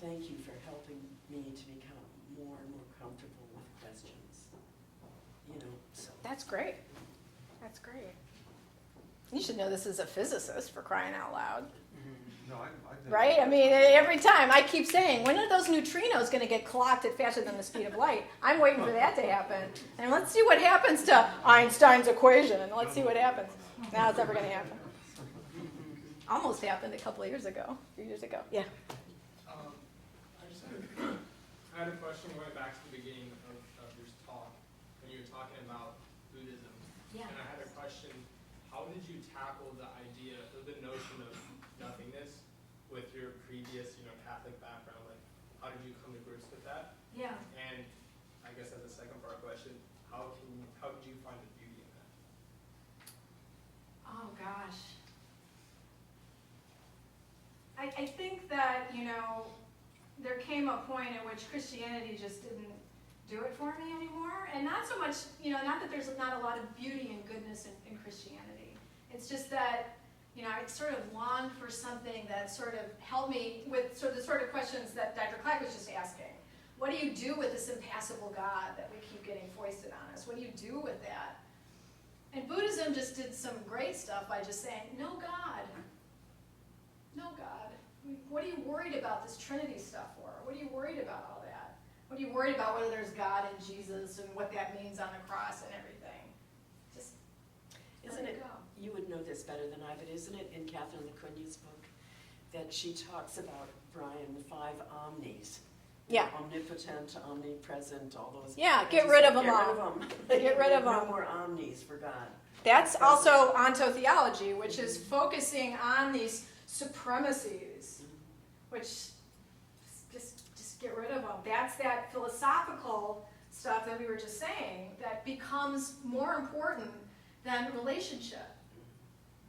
Speaker 5: thank you for helping me to become more and more comfortable with questions. So.
Speaker 1: That's great. That's great. You should know this is a physicist, for crying out loud.
Speaker 4: No, I've
Speaker 1: Right? I mean, every time I keep saying, when are those neutrinos going to get clocked at faster than the speed of light? I'm waiting for that to happen. And let's see what happens to Einstein's equation. And let's see what happens. Now it's ever going to happen. Almost happened a few years ago. Yeah.
Speaker 6: I had a question going back to the beginning of your talk, when you were talking about Buddhism.
Speaker 1: Yeah.
Speaker 6: And I had a question, how did you tackle the idea, the notion of nothingness with your previous, Catholic background? Like, how did you come to grips with that?
Speaker 1: Yeah.
Speaker 6: And I guess as a second part question, how did you find the beauty in that?
Speaker 1: Oh, gosh. I think that, there came a point at which Christianity just didn't do it for me anymore. And not so much, not that there's not a lot of beauty and goodness in Christianity. It's just that, I sort of longed for something that sort of helped me with the sort of questions that Dr. Clack was just asking. What do you do with this impassible God that we keep getting foisted on us? What do you do with that? And Buddhism just did some great stuff by just saying, no God. No God. What are you worried about this Trinity stuff for? What are you worried about all that? What are you worried about whether there's God in Jesus and what that means on the cross and everything? Just
Speaker 5: Isn't
Speaker 1: let
Speaker 5: it,
Speaker 1: go.
Speaker 5: you would know this better than I, but isn't it in Catherine LaCunya's book that she talks about, Brian, the 5 omnis?
Speaker 1: Yeah.
Speaker 5: Omnipotent, omnipresent, all those.
Speaker 1: Yeah, get rid of them
Speaker 5: Get
Speaker 1: all.
Speaker 5: rid of them.
Speaker 1: Get rid of
Speaker 5: No
Speaker 1: them.
Speaker 5: more omnis for God.
Speaker 1: That's also ontotheology, which is focusing on these supremacies, which just get rid of them. That's that philosophical stuff that we were just saying that becomes more important than relationship.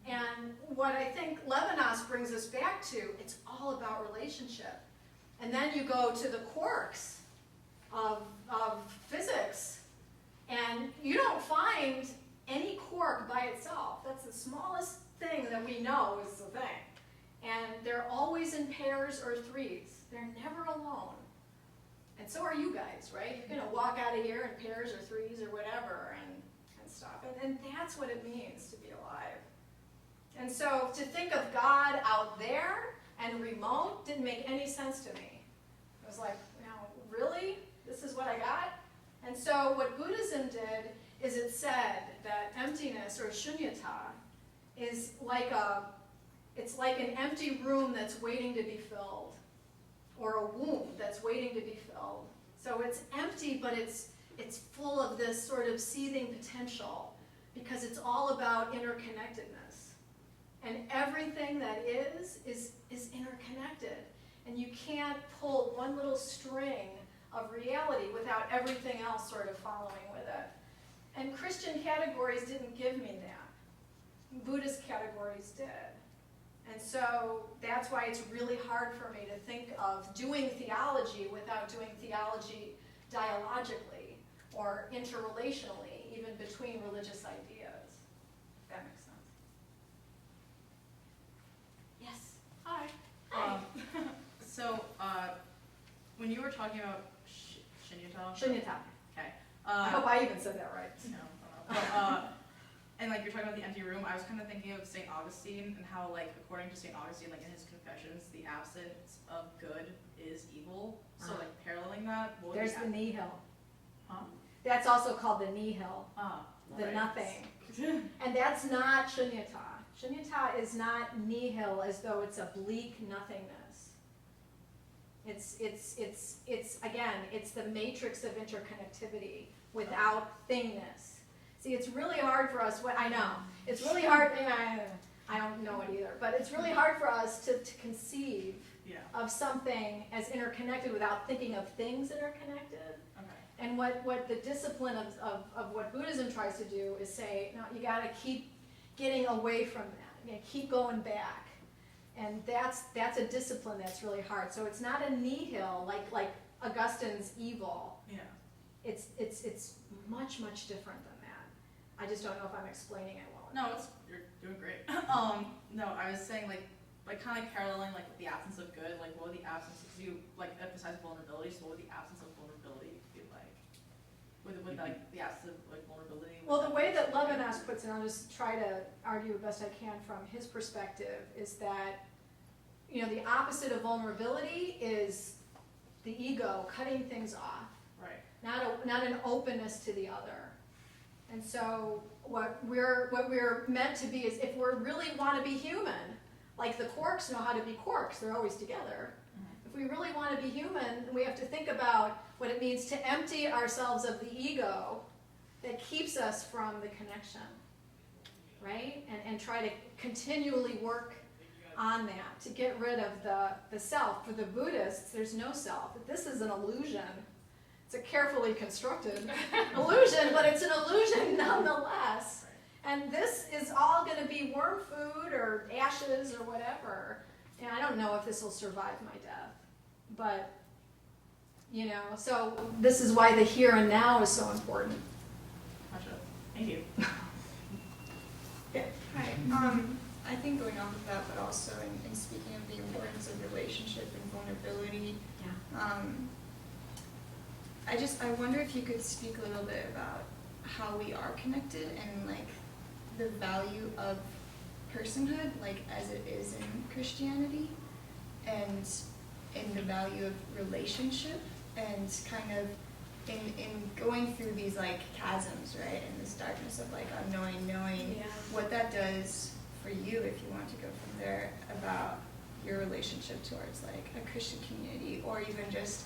Speaker 1: And what I think Levinas brings us back to, it's all about relationship. And then you go to the quarks of physics, and you don't find any quark by itself. That's the smallest thing that we know is the thing. And they're always in pairs or threes. They're never alone. And so are you guys, right? You're going to walk out of here in pairs or threes or whatever and stuff. And that's what it means to be alive. And so to think of God out there and remote didn't make any sense to me. It was like, really? This is what I got? And so what Buddhism did is it said that emptiness or shunyata is it's like an empty room that's waiting to be filled, or a womb that's waiting to be filled. So it's empty, but it's full of this sort of seething potential because it's all about interconnectedness. And everything that is interconnected. And you can't pull one little string of reality without everything else sort of following with it. And Christian categories didn't give me that. Buddhist categories did. And so that's why it's really hard for me to think of doing theology without doing theology dialogically or interrelationally, even between religious ideas. If that makes sense.
Speaker 7: So, when you were talking about Shunyata,
Speaker 1: Shunyata.
Speaker 7: okay.
Speaker 1: I hope I even said that right.
Speaker 7: No, and like you're talking about the empty room, I was kind of thinking of St. Augustine and how, like, according to St. Augustine, like in his Confessions, the absence of good is evil. So, like, paralleling that, what would
Speaker 1: There's
Speaker 7: be
Speaker 1: the nihil.
Speaker 7: Huh?
Speaker 1: That's also called the nihil, the
Speaker 7: right.
Speaker 1: nothing. And that's not shunyata. Shunyata is not nihil as though it's a bleak nothingness. It's again, it's the matrix of interconnectivity without thingness. See, it's really hard for us, I know, it's really hard, I don't know it either, but it's really hard for us to conceive of something as interconnected without thinking of things interconnected.
Speaker 7: Okay.
Speaker 1: And what the discipline of what Buddhism tries to do is say, no, you gotta keep getting away from that. You gotta keep going back. And that's a discipline that's really hard. So it's not a nihil like Augustine's evil.
Speaker 7: Yeah.
Speaker 1: It's much, much different than that. I just don't know if I'm explaining it well enough.
Speaker 7: No, you're doing great. No, I was saying like kind of like paralleling like the absence of good, like what would the absence, because you like emphasize vulnerability, so what would the absence of vulnerability be like? With like the absence of like vulnerability?
Speaker 1: Well, the way that Levinas puts it, I'll just try to argue the best I can from his perspective, is that, you know, the opposite of vulnerability is the ego cutting things off.
Speaker 7: Right.
Speaker 1: Not an openness to the other. And so what we're meant to be is, if we really want to be human, like the quarks know how to be quarks, they're always together. If we really want to be human, we have to think about what it means to empty ourselves of the ego that keeps us from the connection, right? And try to continually work on that, to get rid of the self. For the Buddhists, there's no self. This is an illusion. It's a carefully constructed illusion, but it's an illusion nonetheless. And this is all going to be worm food or ashes or whatever. And I don't know if this will survive my death. But, you know, so this is why the here and now is so important.
Speaker 7: Gotcha. Thank you.
Speaker 1: Yeah.
Speaker 8: Hi. I think going on with that, but also in speaking of the importance of relationship and vulnerability, I wonder if you could speak a little bit about how we are connected and like the value of personhood, like as it is in Christianity, and in the value of relationship, and kind of in going through these like chasms, right, in this darkness of like unknowing, knowing, what that does for you, if you want to go from there, about your relationship towards like a Christian community, or even just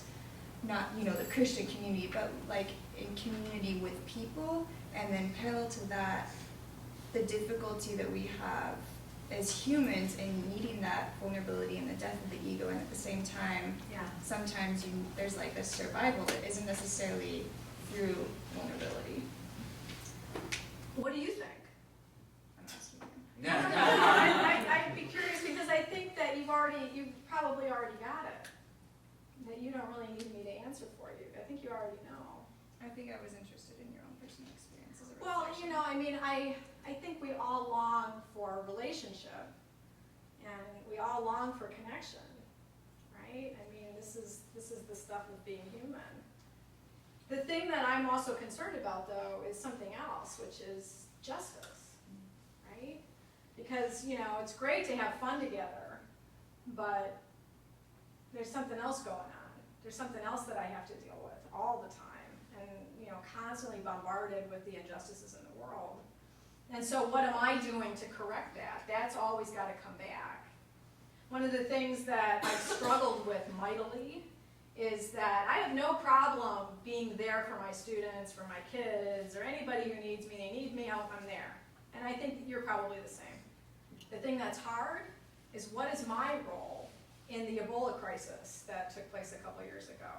Speaker 8: not, you know, the Christian community, but like in community with people, and then parallel to that, the difficulty that we have as humans in needing that vulnerability and the death of the ego, and at the same time, sometimes there's like a survival that isn't necessarily through vulnerability.
Speaker 1: What do you think?
Speaker 7: I'm asking you.
Speaker 1: I'd be curious, because I think that you've probably already got it. That you don't really need me to answer for you. I think you already know.
Speaker 8: I think I was interested in your own personal experience as a
Speaker 1: Well,
Speaker 8: reflection.
Speaker 1: you know, I mean, I think we all long for relationship, and we all long for connection, right? I mean, this is the stuff of being human. The thing that I'm also concerned about, though, is something else, which is justice, right? Because, you know, it's great to have fun together, but there's something else going on. There's something else that I have to deal with all the time, and, you know, constantly bombarded with the injustices in the world. And so what am I doing to correct that? That's always got to come back. One of the things that I've struggled with mightily is that I have no problem being there for my students, for my kids, or anybody who needs me. They need me, I'm there. And I think you're probably the same. The thing that's hard is, what is my role in the Ebola crisis that took place a couple years ago?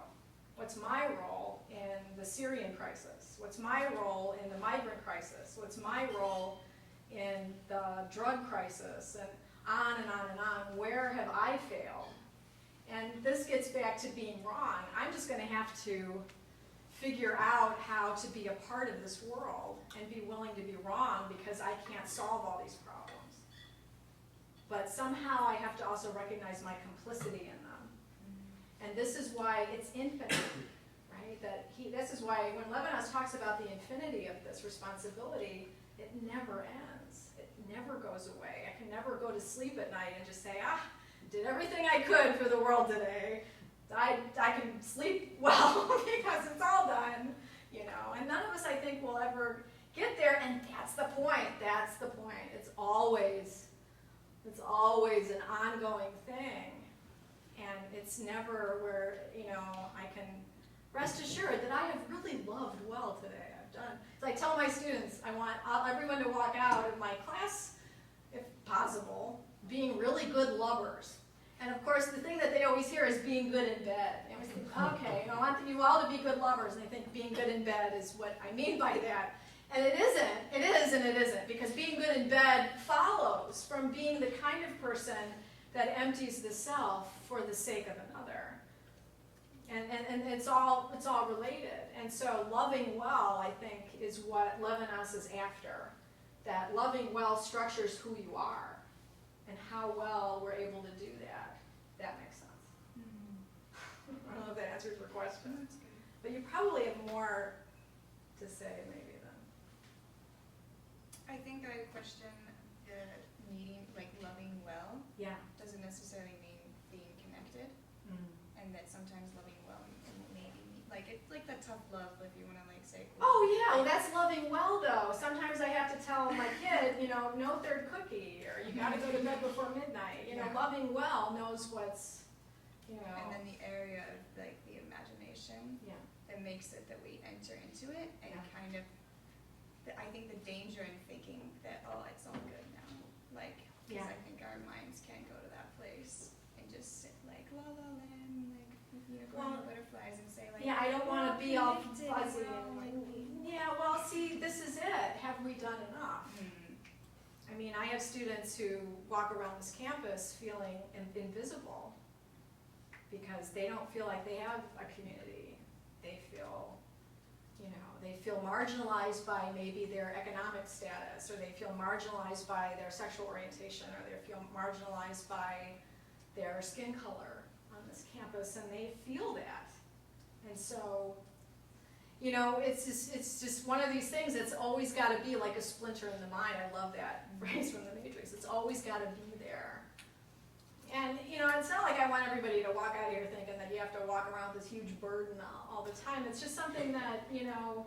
Speaker 1: What's my role in the Syrian crisis? What's my role in the migrant crisis? What's my role in the drug crisis? And on and on and on. Where have I failed? And this gets back to being wrong. I'm just going to have to figure out how to be a part of this world and be willing to be wrong, because I can't solve all these problems. But somehow I have to also recognize my complicity in them. And this is why it's infinite, right? This is why when Levinas talks about the infinity of this responsibility, it never ends. It never goes away. I can never go to sleep at night and just say, did everything I could for the world today. I can sleep well because it's all done, you know. And none of us, I think, will ever get there, and that's the point. That's the point. It's always an ongoing thing. And it's never where, you know, I can rest assured that I have really loved well today. So I tell my students, I want everyone to walk out of my class, if possible, being really good lovers. And of course, the thing that they always hear is being good in bed. They always think, okay, you know, I want you all to be good lovers, and they think being good in bed is what I mean by that. And it isn't. It is and it isn't, because being good in bed follows from being the kind of person that empties the self for the sake of another. And it's all related. And so loving well, I think, is what Levinas is after. That loving well structures who you are and how well we're able to do that. That makes sense. I don't know if that answers your question. But you probably have more to say maybe then.
Speaker 8: I think I question the needing, like loving well,
Speaker 1: Yeah.
Speaker 8: doesn't necessarily mean being connected, and that sometimes loving well and maybe like it's like that tough love, if you want to like say.
Speaker 1: Oh yeah, well that's loving well though. Sometimes I have to tell my kid, you know, no third cookie, or you got to go to bed before midnight. You know,
Speaker 8: Yeah.
Speaker 1: loving well knows what's, you know.
Speaker 8: And then the area of like the imagination
Speaker 1: Yeah.
Speaker 8: that makes it that we enter into it, and
Speaker 1: Yeah.
Speaker 8: kind of, I think the danger in thinking that, oh, it's all good now, like, because
Speaker 1: Yeah.
Speaker 8: I think our minds can go to that place and just sit like la la land, like unicorn
Speaker 1: Well,
Speaker 8: butterflies, and say like,
Speaker 1: Yeah, I don't want to
Speaker 8: we're
Speaker 1: be all
Speaker 8: connected,
Speaker 1: fuzzy.
Speaker 8: we're all, like,
Speaker 1: Yeah, well, see, this is it. Have we done enough? I mean, I have students who walk around this campus feeling invisible because they don't feel like they have a community. They feel, you know, they feel marginalized by maybe their economic status, or they feel marginalized by their sexual orientation, or they feel marginalized by their skin color on this campus, and they feel that. And so, you know, it's just one of these things that's always got to be like a splinter in the mind. I love that phrase from the Matrix. It's always got to be there. And, you know, it's not like I want everybody to walk out of here thinking that you have to walk around with this huge burden all the time. It's just something that, you know,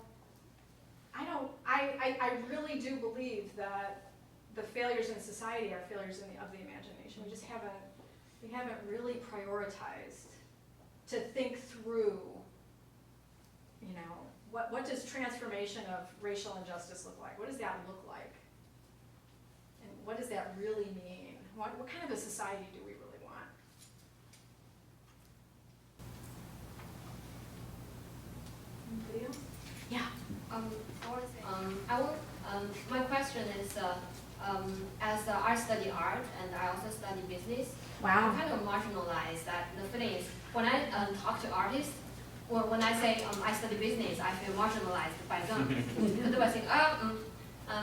Speaker 1: I really do believe that the failures in society are failures of the imagination. We just haven't really prioritized to think through, you know, what does transformation of racial injustice look like? What does that look like? And what does that really mean? What kind of a society do we really want? Anybody else? Yeah.
Speaker 9: My question is, as I study art and I also study business, I'm kind of marginalized. That the feeling is when I talk to artists, or when I say I study business, I feel marginalized by them. Because I think,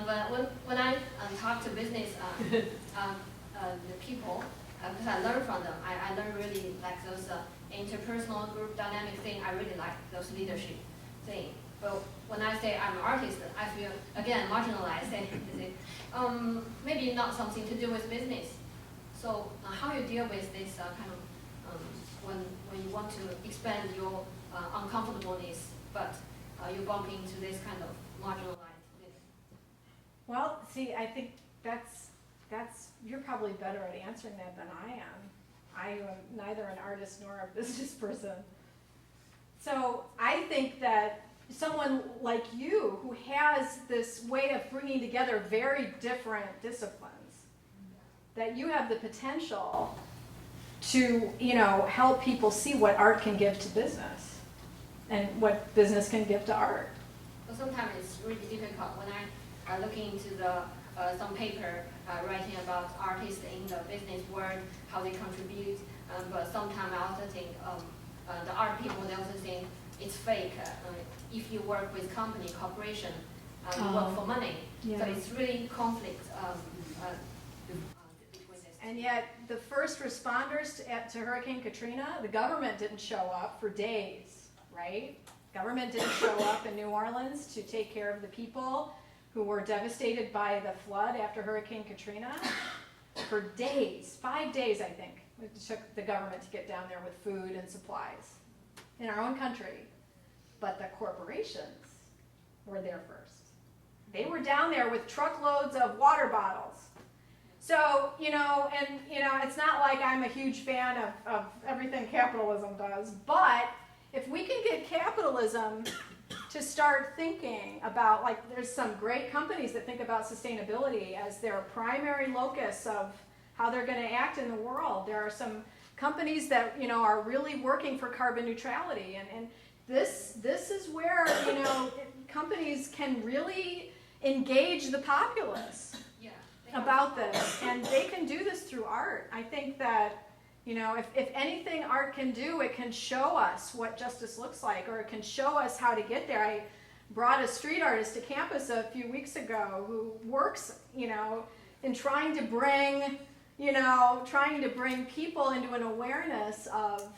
Speaker 9: but when I talk to business the people, because I learn from them, I learn really like those interpersonal group dynamic thing. I really like those leadership thing. But when I say I'm an artist, I feel again marginalized. And maybe not something to do with business. So how you deal with this kind of when you want to expand your uncomfortableness, but you bump into this kind of marginalized.
Speaker 1: Well, see, I think that's you're probably better at answering that than I am. I am neither an artist nor a business person. So I think that someone like you, who has this way of bringing together very different disciplines, that you have the potential to, you know, help people see what art can give to business and what business can give to art.
Speaker 9: So sometimes it's really difficult when I look into some paper writing about artists in the business world, how they contribute. But sometimes I also think the art people, they also think it's fake. If you work with company, corporation, you work for money.
Speaker 1: Yeah.
Speaker 9: So it's really conflict between this.
Speaker 1: And yet the first responders to Hurricane Katrina, the government didn't show up for days, right? Government didn't show up in New Orleans to take care of the people who were devastated by the flood after Hurricane Katrina for days, 5 days, I think. It took the government to get down there with food and supplies in our own country. But the corporations were there first. They were down there with truckloads of water bottles. So, it's not like I'm a huge fan of everything capitalism does, but if we can get capitalism to start thinking about, like, there's some great companies that think about sustainability as their primary locus of how they're going to act in the world. There are some companies that, are really working for carbon neutrality, and this is where, companies can really engage the populace about this, and they can do this through art. I think that, if anything art can do, it can show us what justice looks like, or it can show us how to get there. I brought a street artist to campus a few weeks ago who works, in trying to bring people into an awareness of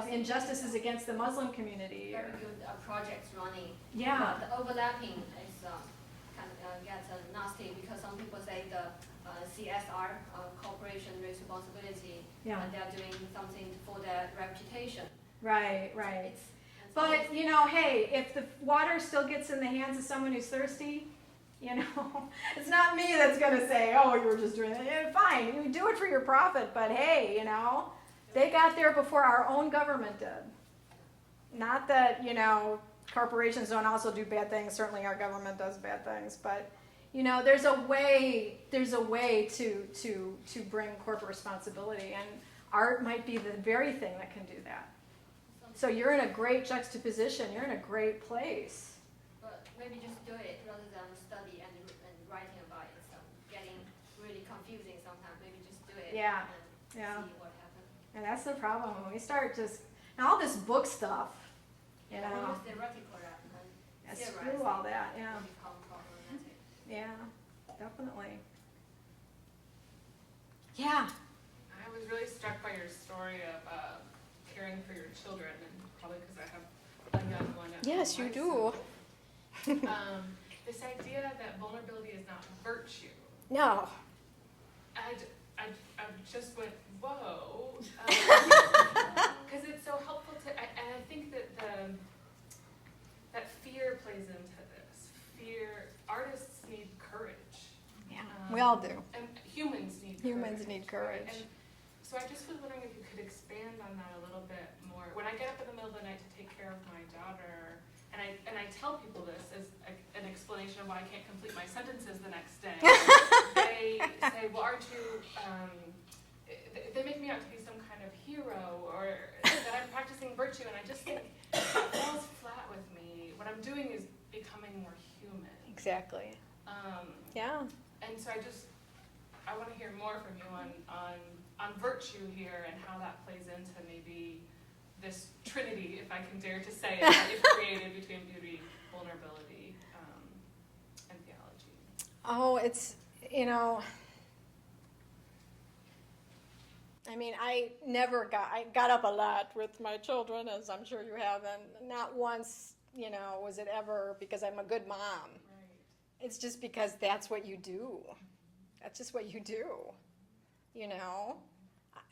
Speaker 1: injustices against the Muslim community.
Speaker 9: Very good projects running.
Speaker 1: Yeah.
Speaker 9: But the overlapping is kind of gets nasty because some people say the CSR, corporation responsibility, and they're doing something for their reputation.
Speaker 1: Right. But, hey, if the water still gets in the hands of someone who's thirsty, it's not me that's going to say, oh, you were just doing that. Yeah, fine, you do it for your profit, but hey, they got there before our own government did. Not that, corporations don't also do bad things. Certainly our government does bad things, but, there's a way to bring corporate responsibility, and art might be the very thing that can do that. So you're in a great juxtaposition. You're in a great place.
Speaker 9: But maybe just do it rather than study and writing about it. So getting really confusing sometimes. Maybe just do it and see what happens.
Speaker 1: And that's the problem when we start and all this book stuff,
Speaker 9: Use theoretical and
Speaker 1: screw all that,
Speaker 9: become problematic.
Speaker 1: Yeah, definitely. Yeah.
Speaker 10: I was really struck by your story of caring for your children, and probably because I have a young one.
Speaker 1: Yes, you do.
Speaker 10: This idea that vulnerability is not virtue.
Speaker 1: No.
Speaker 10: I just went, whoa. Because it's so helpful and I think that that fear plays into this. Fear, artists need courage.
Speaker 1: Yeah, we all do.
Speaker 10: And humans need courage.
Speaker 1: Humans need courage.
Speaker 10: And so I just was wondering if you could expand on that a little bit more. When I get up in the middle of the night to take care of my daughter, and I tell people this as an explanation of why I can't complete my sentences the next day, they say, well, aren't you, they make me out to be some kind of hero, or that I'm practicing virtue, and I just think that falls flat with me. What I'm doing is becoming more human.
Speaker 1: Exactly. Yeah.
Speaker 10: And so I want to hear more from you on virtue here and how that plays into maybe this trinity, if I can dare to say it, that you've created between beauty, vulnerability, and theology.
Speaker 1: Oh, it's, I got up a lot with my children, as I'm sure you have, and not once, was it ever because I'm a good mom.
Speaker 10: Right.
Speaker 1: It's just because that's what you do. That's just what you do,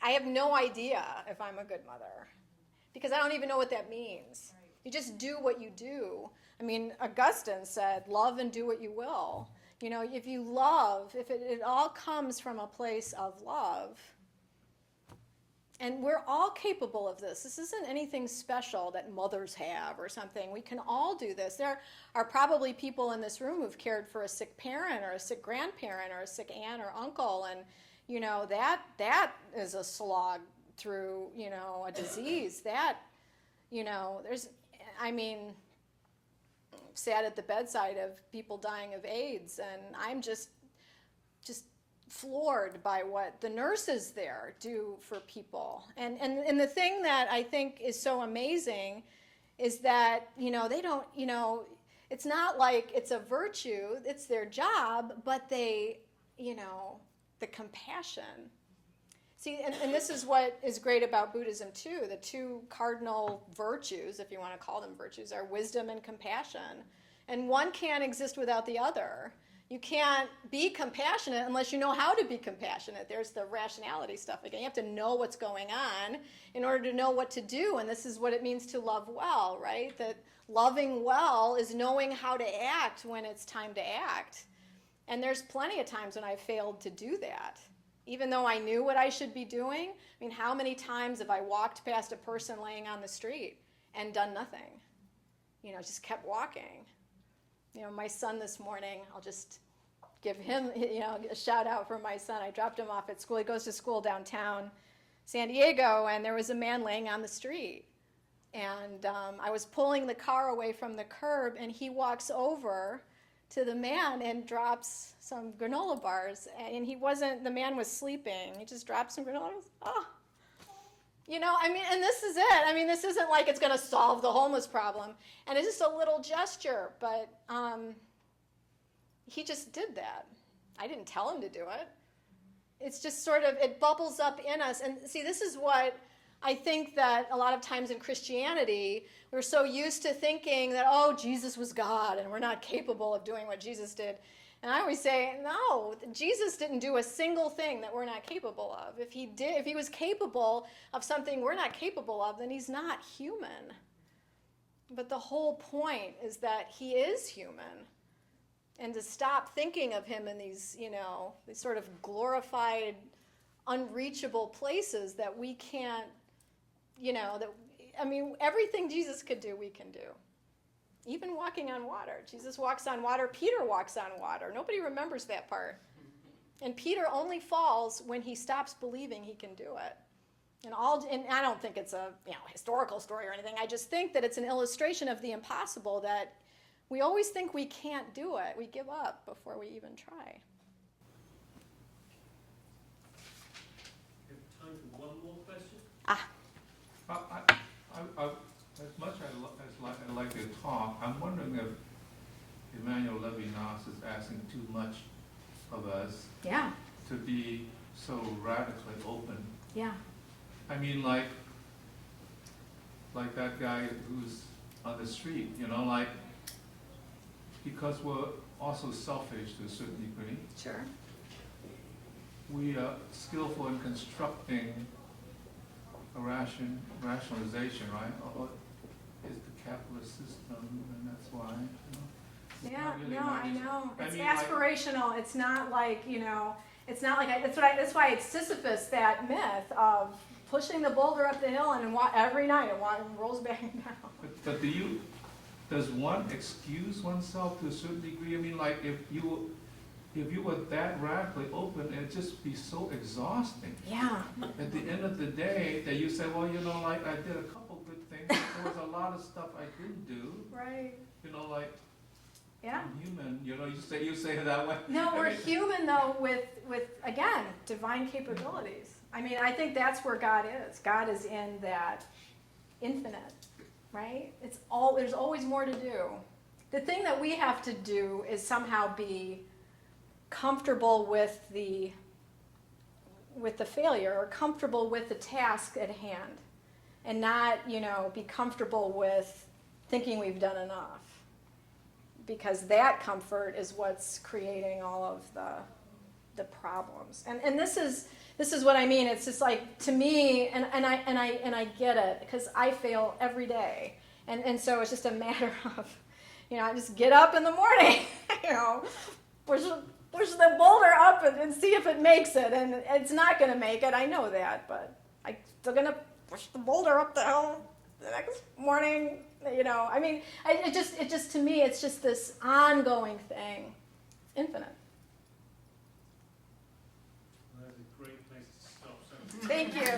Speaker 1: I have no idea if I'm a good mother because I don't even know what that means.
Speaker 10: Right.
Speaker 1: You just do what you do. I mean, Augustine said, love and do what you will. If you love, if it all comes from a place of love, and we're all capable of this. This isn't anything special that mothers have or something. We can all do this. There are probably people in this room who've cared for a sick parent or a sick grandparent or a sick aunt or uncle, and that is a slog through a disease. That sat at the bedside of people dying of AIDS, and I'm just floored by what the nurses there do for people. And the thing that I think is so amazing is that, they don't, it's not like it's a virtue, it's their job, but they, the compassion. See, and this is what is great about Buddhism too. The two cardinal virtues, if you want to call them virtues, are wisdom and compassion. And one can't exist without the other. You can't be compassionate unless you know how to be compassionate. There's the rationality stuff again. You have to know what's going on in order to know what to do. And this is what it means to love well, right? That loving well is knowing how to act when it's time to act. And there's plenty of times when I failed to do that. Even though I knew what I should be doing, I mean, how many times have I walked past a person laying on the street and done nothing? Just kept walking. My son this morning, I'll just give him, a shout out for my son. I dropped him off at school. He goes to school downtown San Diego, and there was a man laying on the street. And I was pulling the car away from the curb, and he walks over to the man and drops some granola bars. And the man was sleeping. He just dropped some granola bars. Oh. And this is it. This isn't like it's going to solve the homeless problem. And it's just a little gesture, but he just did that. I didn't tell him to do it. It's just sort of, it bubbles up in us. And see, this is what I think that a lot of times in Christianity, we're so used to thinking that, oh, Jesus was God and we're not capable of doing what Jesus did. And I always say, no, Jesus didn't do a single thing that we're not capable of. If he was capable of something we're not capable of, then he's not human. But the whole point is that he is human. And to stop thinking of him in these, these sort of glorified, unreachable places that we can't, everything Jesus could do, we can do. Even walking on water. Jesus walks on water. Peter walks on water. Nobody remembers that part. And Peter only falls when he stops believing he can do it. And I don't think it's a historical story or anything. I just think that it's an illustration of the impossible, that we always think we can't do it. We give up before we even try.
Speaker 3: We have time for one more question.
Speaker 2: As much as I'd like to talk, I'm wondering if Emmanuel Levinas is asking too much of us to be so radically open.
Speaker 1: Yeah.
Speaker 2: Like that guy who's on the street, because we're also selfish to a certain degree.
Speaker 1: Sure. We
Speaker 2: are skillful in constructing a rationalization, right? Is the capitalist system, and that's why.
Speaker 1: Yeah,
Speaker 2: really
Speaker 1: I know. It's
Speaker 2: mean,
Speaker 1: aspirational. It's not like, it's not like, that's why it's Sisyphus, that myth of pushing the boulder up the hill and every night it rolls back down.
Speaker 2: But does one excuse oneself to a certain degree? If you were that radically open, it'd just be so exhausting.
Speaker 1: Yeah.
Speaker 2: At the end of the day, that you say, well, I did a couple good things, but there was a lot of stuff I didn't do.
Speaker 1: Right.
Speaker 2: I'm human, you say it that way.
Speaker 1: No, we're human though with again, divine capabilities. I think that's where God is. God is in that infinite, right? There's always more to do. The thing that we have to do is somehow be comfortable with the failure, or comfortable with the task at hand, and not, be comfortable with thinking we've done enough. Because that comfort is what's creating all of the problems. And this is what I mean. It's just like, to me, and I get it, because I fail every day. And so it's just a matter of, I just get up in the morning, push the boulder up and see if it makes it. And it's not going to make it, I know that, but I'm still going to push the boulder up the hill the next morning. It just to me, it's just this ongoing thing, infinite.
Speaker 3: Well, that's a great place to stop. So
Speaker 1: Thank you.